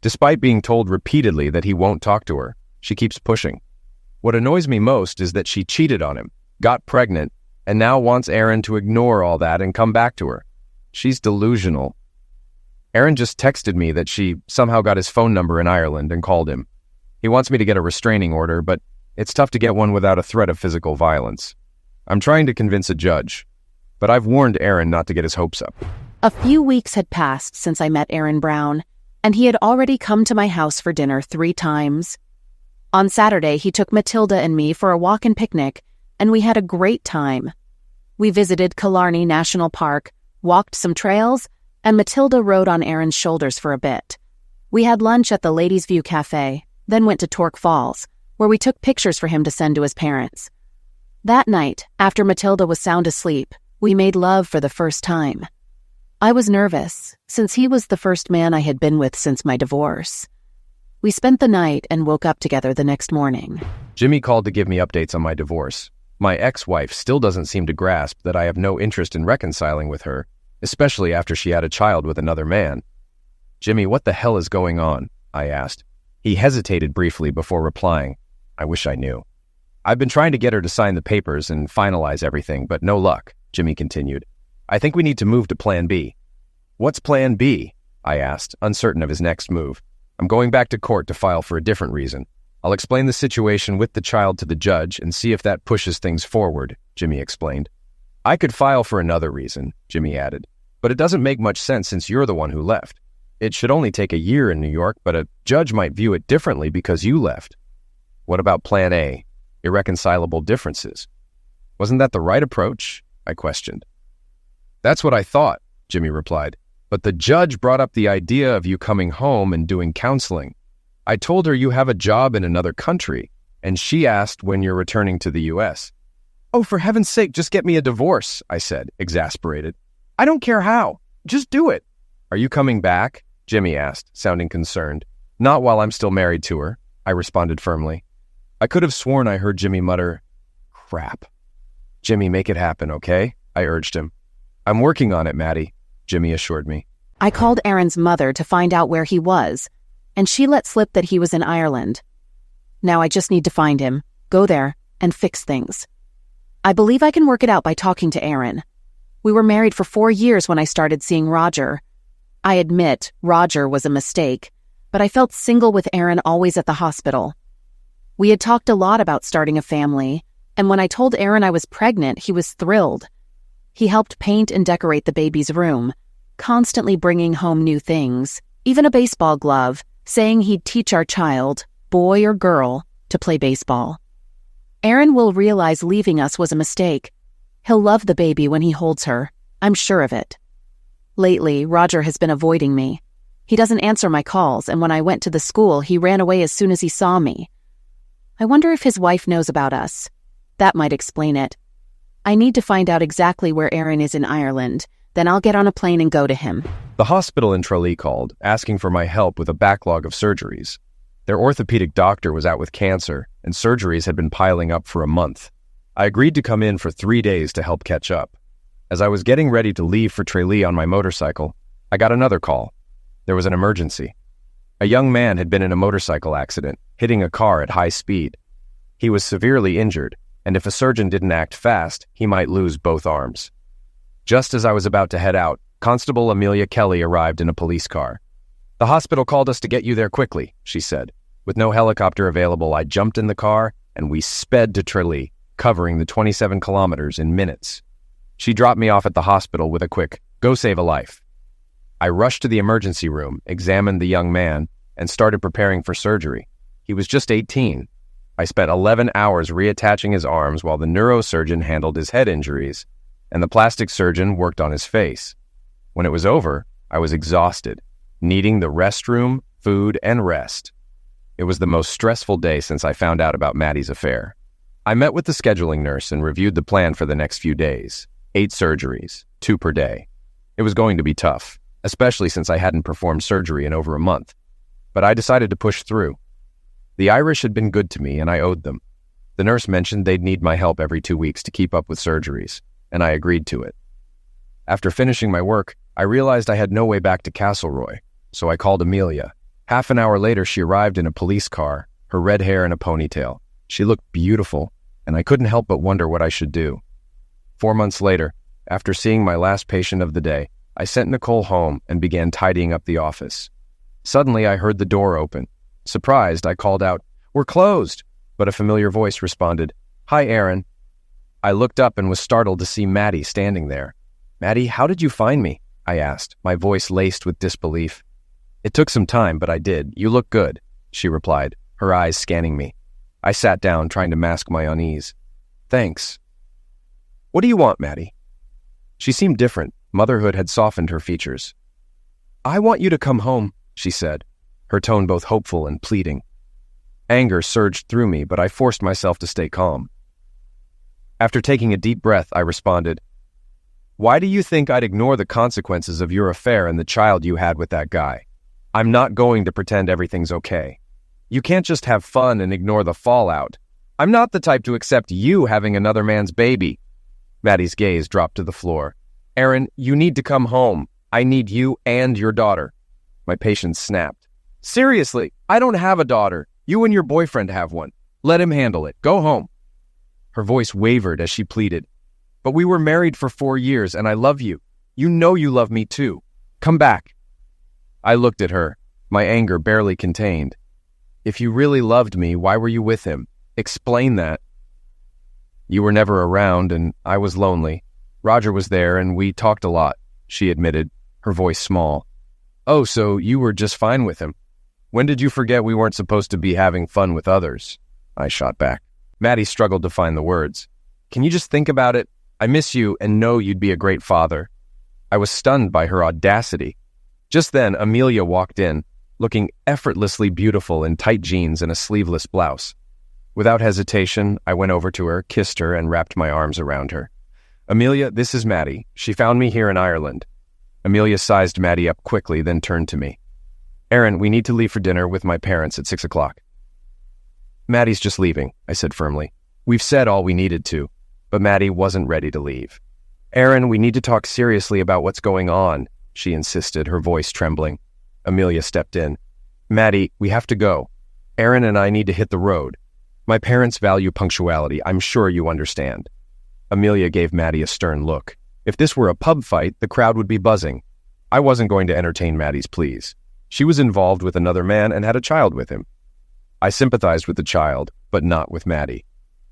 Despite being told repeatedly that he won't talk to her, she keeps pushing. What annoys me most is that she cheated on him, got pregnant, and now wants Aaron to ignore all that and come back to her. She's delusional. Aaron just texted me that she somehow got his phone number in Ireland and called him. He wants me to get a restraining order, but it's tough to get one without a threat of physical violence. I'm trying to convince a judge, but I've warned Aaron not to get his hopes up. A few weeks had passed since I met Aaron Brown, and he had already come to my house for dinner 3 times. On Saturday, he took Matilda and me for a walk and picnic, and we had a great time. We visited Killarney National Park, walked some trails, and Matilda rode on Aaron's shoulders for a bit. We had lunch at the Ladies' View Cafe, then went to Torque Falls, where we took pictures for him to send to his parents. That night, after Matilda was sound asleep, we made love for the first time. I was nervous, since he was the first man I had been with since my divorce. We spent the night and woke up together the next morning. Jimmy called to give me updates on my divorce. My ex-wife still doesn't seem to grasp that I have no interest in reconciling with her, especially after she had a child with another man. "Jimmy, what the hell is going on?" I asked. He hesitated briefly before replying. I wish I knew. "I've been trying to get her to sign the papers and finalize everything, but no luck," Jimmy continued. "I think we need to move to Plan B." "What's Plan B?" I asked, uncertain of his next move. "I'm going back to court to file for a different reason. I'll explain the situation with the child to the judge and see if that pushes things forward," Jimmy explained. "I could file for another reason," Jimmy added, "but it doesn't make much sense since you're the one who left. It should only take a year in New York, but a judge might view it differently because you left." "What about Plan A? Irreconcilable differences? Wasn't that the right approach?" I questioned. "That's what I thought," Jimmy replied, "but the judge brought up the idea of you coming home and doing counseling. I told her you have a job in another country, and she asked when you're returning to the U.S. "Oh, for heaven's sake, just get me a divorce," I said, exasperated. "I don't care how. Just do it." "Are you coming back?" Jimmy asked, sounding concerned. "Not while I'm still married to her," I responded firmly. I could have sworn I heard Jimmy mutter, "Crap." "Jimmy, make it happen, okay?" I urged him. "I'm working on it, Maddie," Jimmy assured me. I called Aaron's mother to find out where he was, and she let slip that he was in Ireland. Now I just need to find him, go there, and fix things. I believe I can work it out by talking to Aaron. We were married for 4 years when I started seeing Roger. I admit Roger was a mistake, but I felt single with Aaron always at the hospital. We had talked a lot about starting a family, and when I told Aaron I was pregnant, he was thrilled. He helped paint and decorate the baby's room, constantly bringing home new things, even a baseball glove, saying he'd teach our child, boy or girl, to play baseball. Aaron will realize leaving us was a mistake. He'll love the baby when he holds her. I'm sure of it. Lately, Roger has been avoiding me. He doesn't answer my calls, and when I went to the school, he ran away as soon as he saw me. I wonder if his wife knows about us. That might explain it. I need to find out exactly where Aaron is in Ireland. Then I'll get on a plane and go to him. The hospital in Tralee called, asking for my help with a backlog of surgeries. Their orthopedic doctor was out with cancer, and surgeries had been piling up for a month. I agreed to come in for 3 days to help catch up. As I was getting ready to leave for Tralee on my motorcycle, I got another call. There was an emergency. A young man had been in a motorcycle accident, hitting a car at high speed. He was severely injured, and if a surgeon didn't act fast, he might lose both arms. Just as I was about to head out, Constable Amelia Kelly arrived in a police car. "The hospital called us to get you there quickly," she said. With no helicopter available, I jumped in the car, and we sped to Tralee, covering the 27 kilometers in minutes. She dropped me off at the hospital with a quick, "Go save a life." I rushed to the emergency room, examined the young man, and started preparing for surgery. He was just 18. I spent 11 hours reattaching his arms while the neurosurgeon handled his head injuries, and the plastic surgeon worked on his face. When it was over, I was exhausted, needing the restroom, food, and rest. It was the most stressful day since I found out about Maddie's affair. I met with the scheduling nurse and reviewed the plan for the next few days. 8 surgeries, 2 per day. It was going to be tough, especially since I hadn't performed surgery in over a month. But I decided to push through. The Irish had been good to me, and I owed them. The nurse mentioned they'd need my help every 2 weeks to keep up with surgeries, and I agreed to it. After finishing my work, I realized I had no way back to Castleroy, so I called Amelia. Half an hour later, she arrived in a police car, her red hair in a ponytail. She looked beautiful, and I couldn't help but wonder what I should do. 4 months later, after seeing my last patient of the day, I sent Nicole home and began tidying up the office. Suddenly, I heard the door open. Surprised, I called out, "We're closed," but a familiar voice responded, "Hi, Aaron." I looked up and was startled to see Maddie standing there. "Maddie, how did you find me?" I asked, my voice laced with disbelief. "It took some time, but I did. You look good," she replied, her eyes scanning me. I sat down, trying to mask my unease. "Thanks." "What do you want, Maddie?" She seemed different. Motherhood had softened her features. "I want you to come home," she said, her tone both hopeful and pleading. Anger surged through me, but I forced myself to stay calm. After taking a deep breath, I responded, "Why do you think I'd ignore the consequences of your affair and the child you had with that guy? I'm not going to pretend everything's okay. You can't just have fun and ignore the fallout. I'm not the type to accept you having another man's baby." Maddie's gaze dropped to the floor. "Aaron, you need to come home. I need you and your daughter." My patience snapped. "Seriously, I don't have a daughter. You and your boyfriend have one. Let him handle it. Go home." Her voice wavered as she pleaded. "But we were married for 4 years, and I love you. You know you love me too. Come back." I looked at her, my anger barely contained. "If you really loved me, why were you with him? Explain that." "You were never around, and I was lonely. Roger was there, and we talked a lot," she admitted, her voice small. "Oh, so you were just fine with him? When did you forget we weren't supposed to be having fun with others?" I shot back. Maddie struggled to find the words. "Can you just think about it? I miss you and know you'd be a great father." I was stunned by her audacity. Just then, Amelia walked in, looking effortlessly beautiful in tight jeans and a sleeveless blouse. Without hesitation, I went over to her, kissed her, and wrapped my arms around her. "Amelia, this is Maddie. She found me here in Ireland." Amelia sized Maddie up quickly, then turned to me. "Aaron, we need to leave for dinner with my parents at 6 o'clock. "Maddie's just leaving," I said firmly. "We've said all we needed to." But Maddie wasn't ready to leave. "Aaron, we need to talk seriously about what's going on," she insisted, her voice trembling. Amelia stepped in. "Maddie, we have to go. Aaron and I need to hit the road. My parents value punctuality. I'm sure you understand." Amelia gave Maddie a stern look. If this were a pub fight, the crowd would be buzzing. I wasn't going to entertain Maddie's pleas. She was involved with another man and had a child with him. I sympathized with the child, but not with Maddie.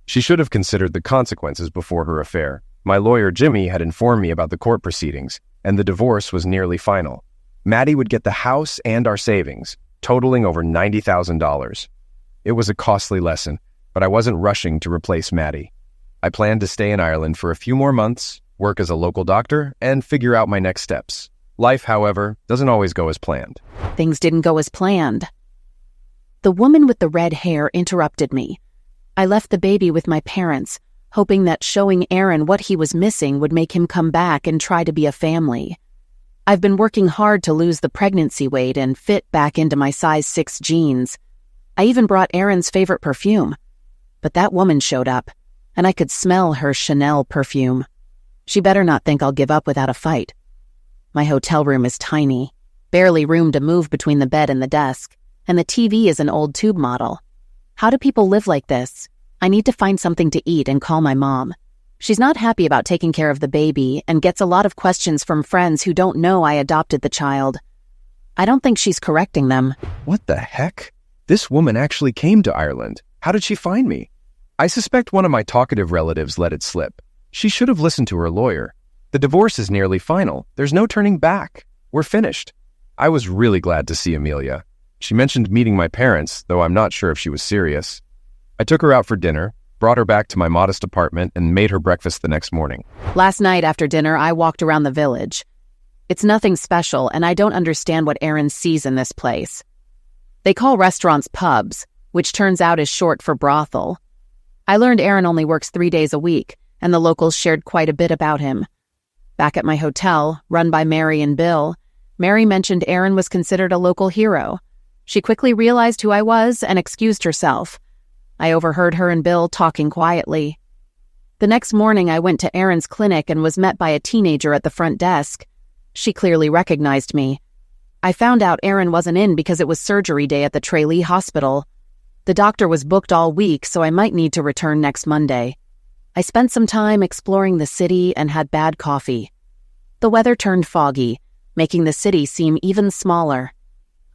She should have considered the consequences before her affair. My lawyer, Jimmy, had informed me about the court proceedings, and the divorce was nearly final. Maddie would get the house and our savings, totaling over $90,000. It was a costly lesson, but I wasn't rushing to replace Maddie. I planned to stay in Ireland for a few more months, work as a local doctor, and figure out my next steps. Life, however, doesn't always go as planned. Things didn't go as planned. The woman with the red hair interrupted me. I left the baby with my parents, hoping that showing Aaron what he was missing would make him come back and try to be a family. I've been working hard to lose the pregnancy weight and fit back into my size 6 jeans. I even brought Aaron's favorite perfume. But that woman showed up, and I could smell her Chanel perfume. She better not think I'll give up without a fight. My hotel room is tiny, barely room to move between the bed and the desk, and the TV is an old tube model. How do people live like this? I need to find something to eat and call my mom. She's not happy about taking care of the baby and gets a lot of questions from friends who don't know I adopted the child. I don't think she's correcting them. What the heck? This woman actually came to Ireland. How did she find me? I suspect one of my talkative relatives let it slip. She should have listened to her lawyer. The divorce is nearly final. There's no turning back. We're finished. I was really glad to see Amelia. She mentioned meeting my parents, though I'm not sure if she was serious. I took her out for dinner, brought her back to my modest apartment, and made her breakfast the next morning. Last night after dinner, I walked around the village. It's nothing special, and I don't understand what Aaron sees in this place. They call restaurants pubs, which turns out is short for brothel. I learned Aaron only works 3 days a week, and the locals shared quite a bit about him. Back at my hotel, run by Mary and Bill, Mary mentioned Aaron was considered a local hero. She quickly realized who I was and excused herself. I overheard her and Bill talking quietly. The next morning, I went to Aaron's clinic and was met by a teenager at the front desk. She clearly recognized me. I found out Aaron wasn't in because it was surgery day at the Tralee Hospital. The doctor was booked all week, so I might need to return next Monday. I spent some time exploring the city and had bad coffee. The weather turned foggy, making the city seem even smaller.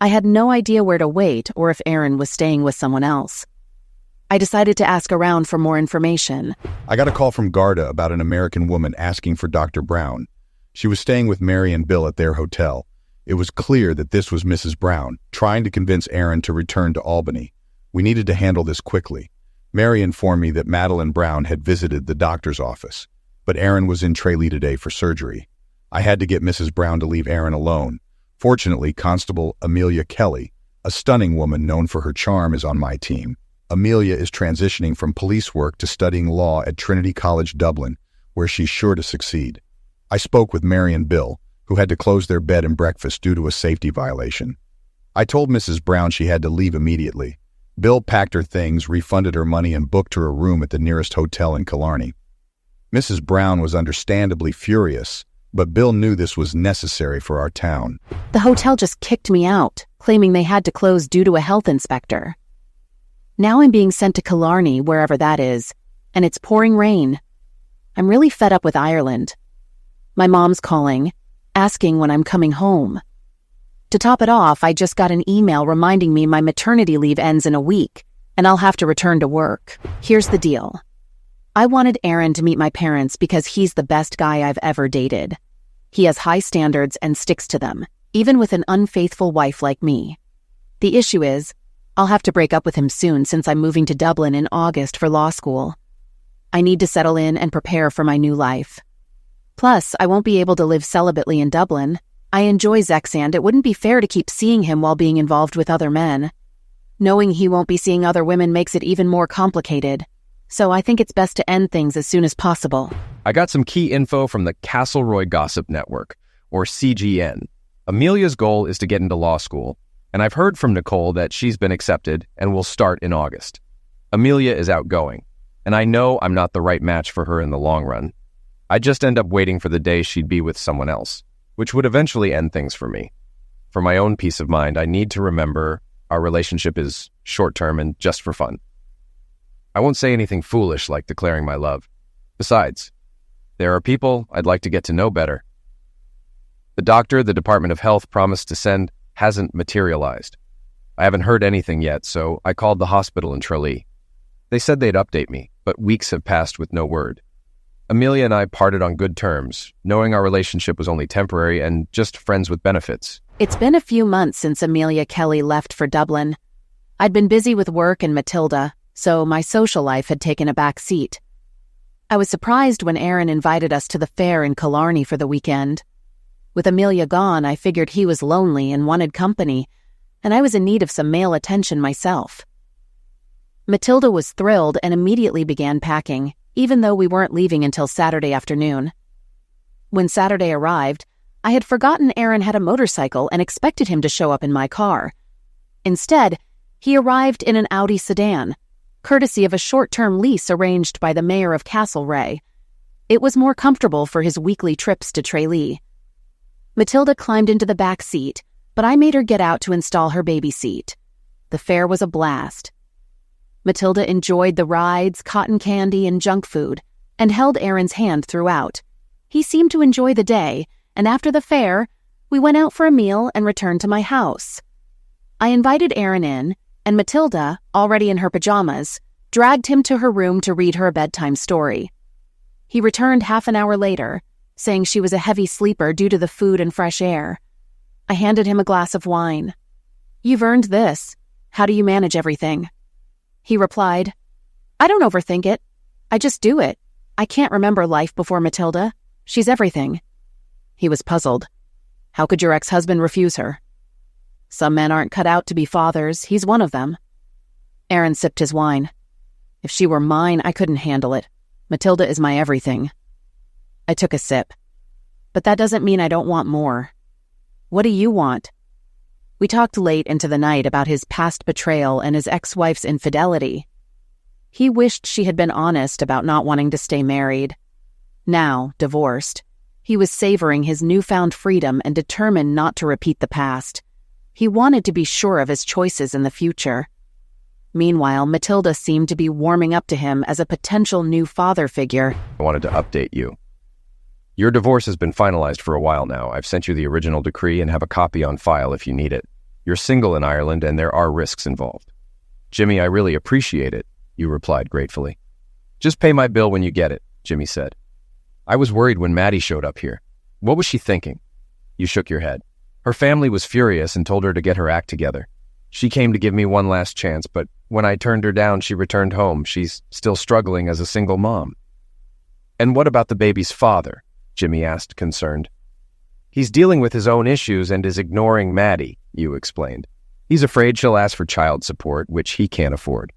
I had no idea where to wait or if Aaron was staying with someone else. I decided to ask around for more information. I got a call from Garda about an American woman asking for Dr. Brown. She was staying with Mary and Bill at their hotel. It was clear that this was Mrs. Brown, trying to convince Aaron to return to Albany. We needed to handle this quickly. Mary informed me that Madeline Brown had visited the doctor's office, but Aaron was in Tralee today for surgery. I had to get Mrs. Brown to leave Aaron alone. Fortunately, Constable Amelia Kelly, a stunning woman known for her charm, is on my team. Amelia is transitioning from police work to studying law at Trinity College, Dublin, where she's sure to succeed. I spoke with Mary and Bill, who had to close their bed and breakfast due to a safety violation. I told Mrs. Brown she had to leave immediately. Bill packed her things, refunded her money, and booked her a room at the nearest hotel in Killarney. Mrs. Brown was understandably furious, but Bill knew this was necessary for our town. The hotel just kicked me out, claiming they had to close due to a health inspector. Now I'm being sent to Killarney, wherever that is, and it's pouring rain. I'm really fed up with Ireland. My mom's calling, asking when I'm coming home. To top it off, I just got an email reminding me my maternity leave ends in a week, and I'll have to return to work. Here's the deal. I wanted Aaron to meet my parents because he's the best guy I've ever dated. He has high standards and sticks to them, even with an unfaithful wife like me. The issue is, I'll have to break up with him soon since I'm moving to Dublin in August for law school. I need to settle in and prepare for my new life. Plus, I won't be able to live celibately in Dublin. I enjoy Zex and it wouldn't be fair to keep seeing him while being involved with other men. Knowing he won't be seeing other women makes it even more complicated. So I think it's best to end things as soon as possible. I got some key info from the Castleroy Gossip Network, or CGN. Amelia's goal is to get into law school, and I've heard from Nicole that she's been accepted and will start in August. Amelia is outgoing, and I know I'm not the right match for her in the long run. I just end up waiting for the day she'd be with someone else, which would eventually end things for me. For my own peace of mind, I need to remember our relationship is short-term and just for fun. I won't say anything foolish like declaring my love. Besides, there are people I'd like to get to know better. The doctor the Department of Health promised to send hasn't materialized. I haven't heard anything yet, so I called the hospital in Tralee. They said they'd update me, but weeks have passed with no word. Amelia and I parted on good terms, knowing our relationship was only temporary and just friends with benefits. It's been a few months since Amelia Kelly left for Dublin. I'd been busy with work and Matilda, so my social life had taken a back seat. I was surprised when Aaron invited us to the fair in Killarney for the weekend. With Amelia gone, I figured he was lonely and wanted company, and I was in need of some male attention myself. Matilda was thrilled and immediately began packing, even though we weren't leaving until Saturday afternoon. When Saturday arrived, I had forgotten Aaron had a motorcycle and expected him to show up in my car. Instead, he arrived in an Audi sedan, courtesy of a short-term lease arranged by the mayor of Castlereagh. It was more comfortable for his weekly trips to Tralee. Matilda climbed into the back seat, but I made her get out to install her baby seat. The fare was a blast. Matilda enjoyed the rides, cotton candy, and junk food, and held Aaron's hand throughout. He seemed to enjoy the day, and after the fair, we went out for a meal and returned to my house. I invited Aaron in, and Matilda, already in her pajamas, dragged him to her room to read her a bedtime story. He returned half an hour later, saying she was a heavy sleeper due to the food and fresh air. I handed him a glass of wine. "You've earned this. How do you manage everything?" He replied, "I don't overthink it. I just do it. I can't remember life before Matilda. She's everything." He was puzzled. "How could your ex-husband refuse her?" "Some men aren't cut out to be fathers. He's one of them." Aaron sipped his wine. "If she were mine, I couldn't handle it. Matilda is my everything." I took a sip. "But that doesn't mean I don't want more." "What do you want?" We talked late into the night about his past betrayal and his ex-wife's infidelity. He wished she had been honest about not wanting to stay married. Now, divorced, he was savoring his newfound freedom and determined not to repeat the past. He wanted to be sure of his choices in the future. Meanwhile, Matilda seemed to be warming up to him as a potential new father figure. I wanted to update you. Your divorce has been finalized for a while now. I've sent you the original decree and have a copy on file if you need it. You're single in Ireland and there are risks involved. Jimmy, I really appreciate it, you replied gratefully. Just pay my bill when you get it, Jimmy said. I was worried when Maddie showed up here. What was she thinking? You shook your head. Her family was furious and told her to get her act together. She came to give me one last chance, but when I turned her down, she returned home. She's still struggling as a single mom. And what about the baby's father? Jimmy asked, concerned. He's dealing with his own issues and is ignoring Maddie, you explained. He's afraid she'll ask for child support, which he can't afford.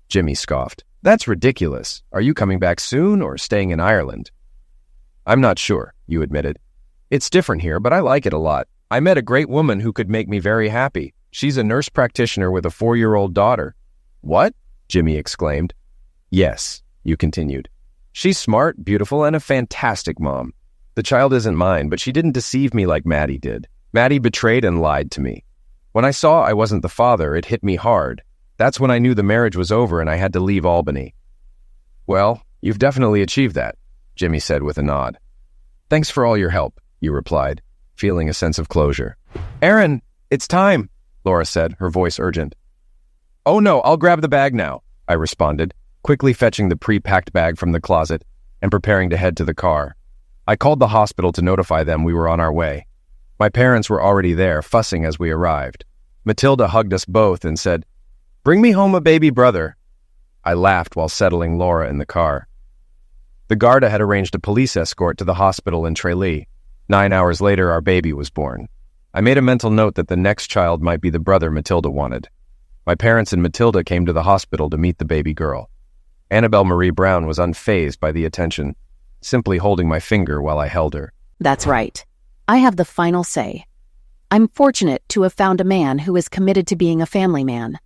Jimmy scoffed. That's ridiculous. Are you coming back soon or staying in Ireland? I'm not sure, you admitted. It's different here, but I like it a lot. I met a great woman who could make me very happy. She's a nurse practitioner with a 4-year-old daughter. What? Jimmy exclaimed. Yes, you continued. She's smart, beautiful, and a fantastic mom. The child isn't mine, but she didn't deceive me like Maddie did. Maddie betrayed and lied to me. When I saw I wasn't the father, it hit me hard. That's when I knew the marriage was over and I had to leave Albany. Well, you've definitely achieved that, Jimmy said with a nod. Thanks for all your help, you replied, feeling a sense of closure. Aaron, it's time, Laura said, her voice urgent. Oh no, I'll grab the bag now, I responded, quickly fetching the pre-packed bag from the closet and preparing to head to the car. I called the hospital to notify them we were on our way. My parents were already there, fussing as we arrived. Matilda hugged us both and said, Bring me home a baby brother. I laughed while settling Laura in the car. The Garda had arranged a police escort to the hospital in Tralee. 9 hours later, our baby was born. I made a mental note that the next child might be the brother Matilda wanted. My parents and Matilda came to the hospital to meet the baby girl. Annabelle Marie Brown was unfazed by the attention, simply holding my finger while I held her. That's right. I have the final say. I'm fortunate to have found a man who is committed to being a family man.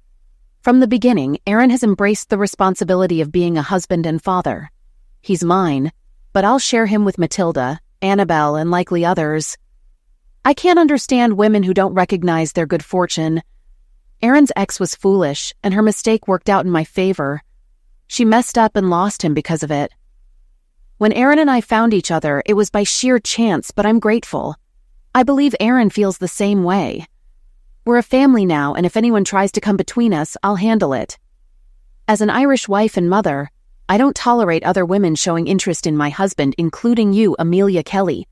From the beginning, Aaron has embraced the responsibility of being a husband and father. He's mine, but I'll share him with Matilda, Annabelle, and likely others. I can't understand women who don't recognize their good fortune. Aaron's ex was foolish, and her mistake worked out in my favor. She messed up and lost him because of it. When Aaron and I found each other, it was by sheer chance, but I'm grateful. I believe Aaron feels the same way. We're a family now, and if anyone tries to come between us, I'll handle it. As an Irish wife and mother, I don't tolerate other women showing interest in my husband, including you, Amelia Kelly.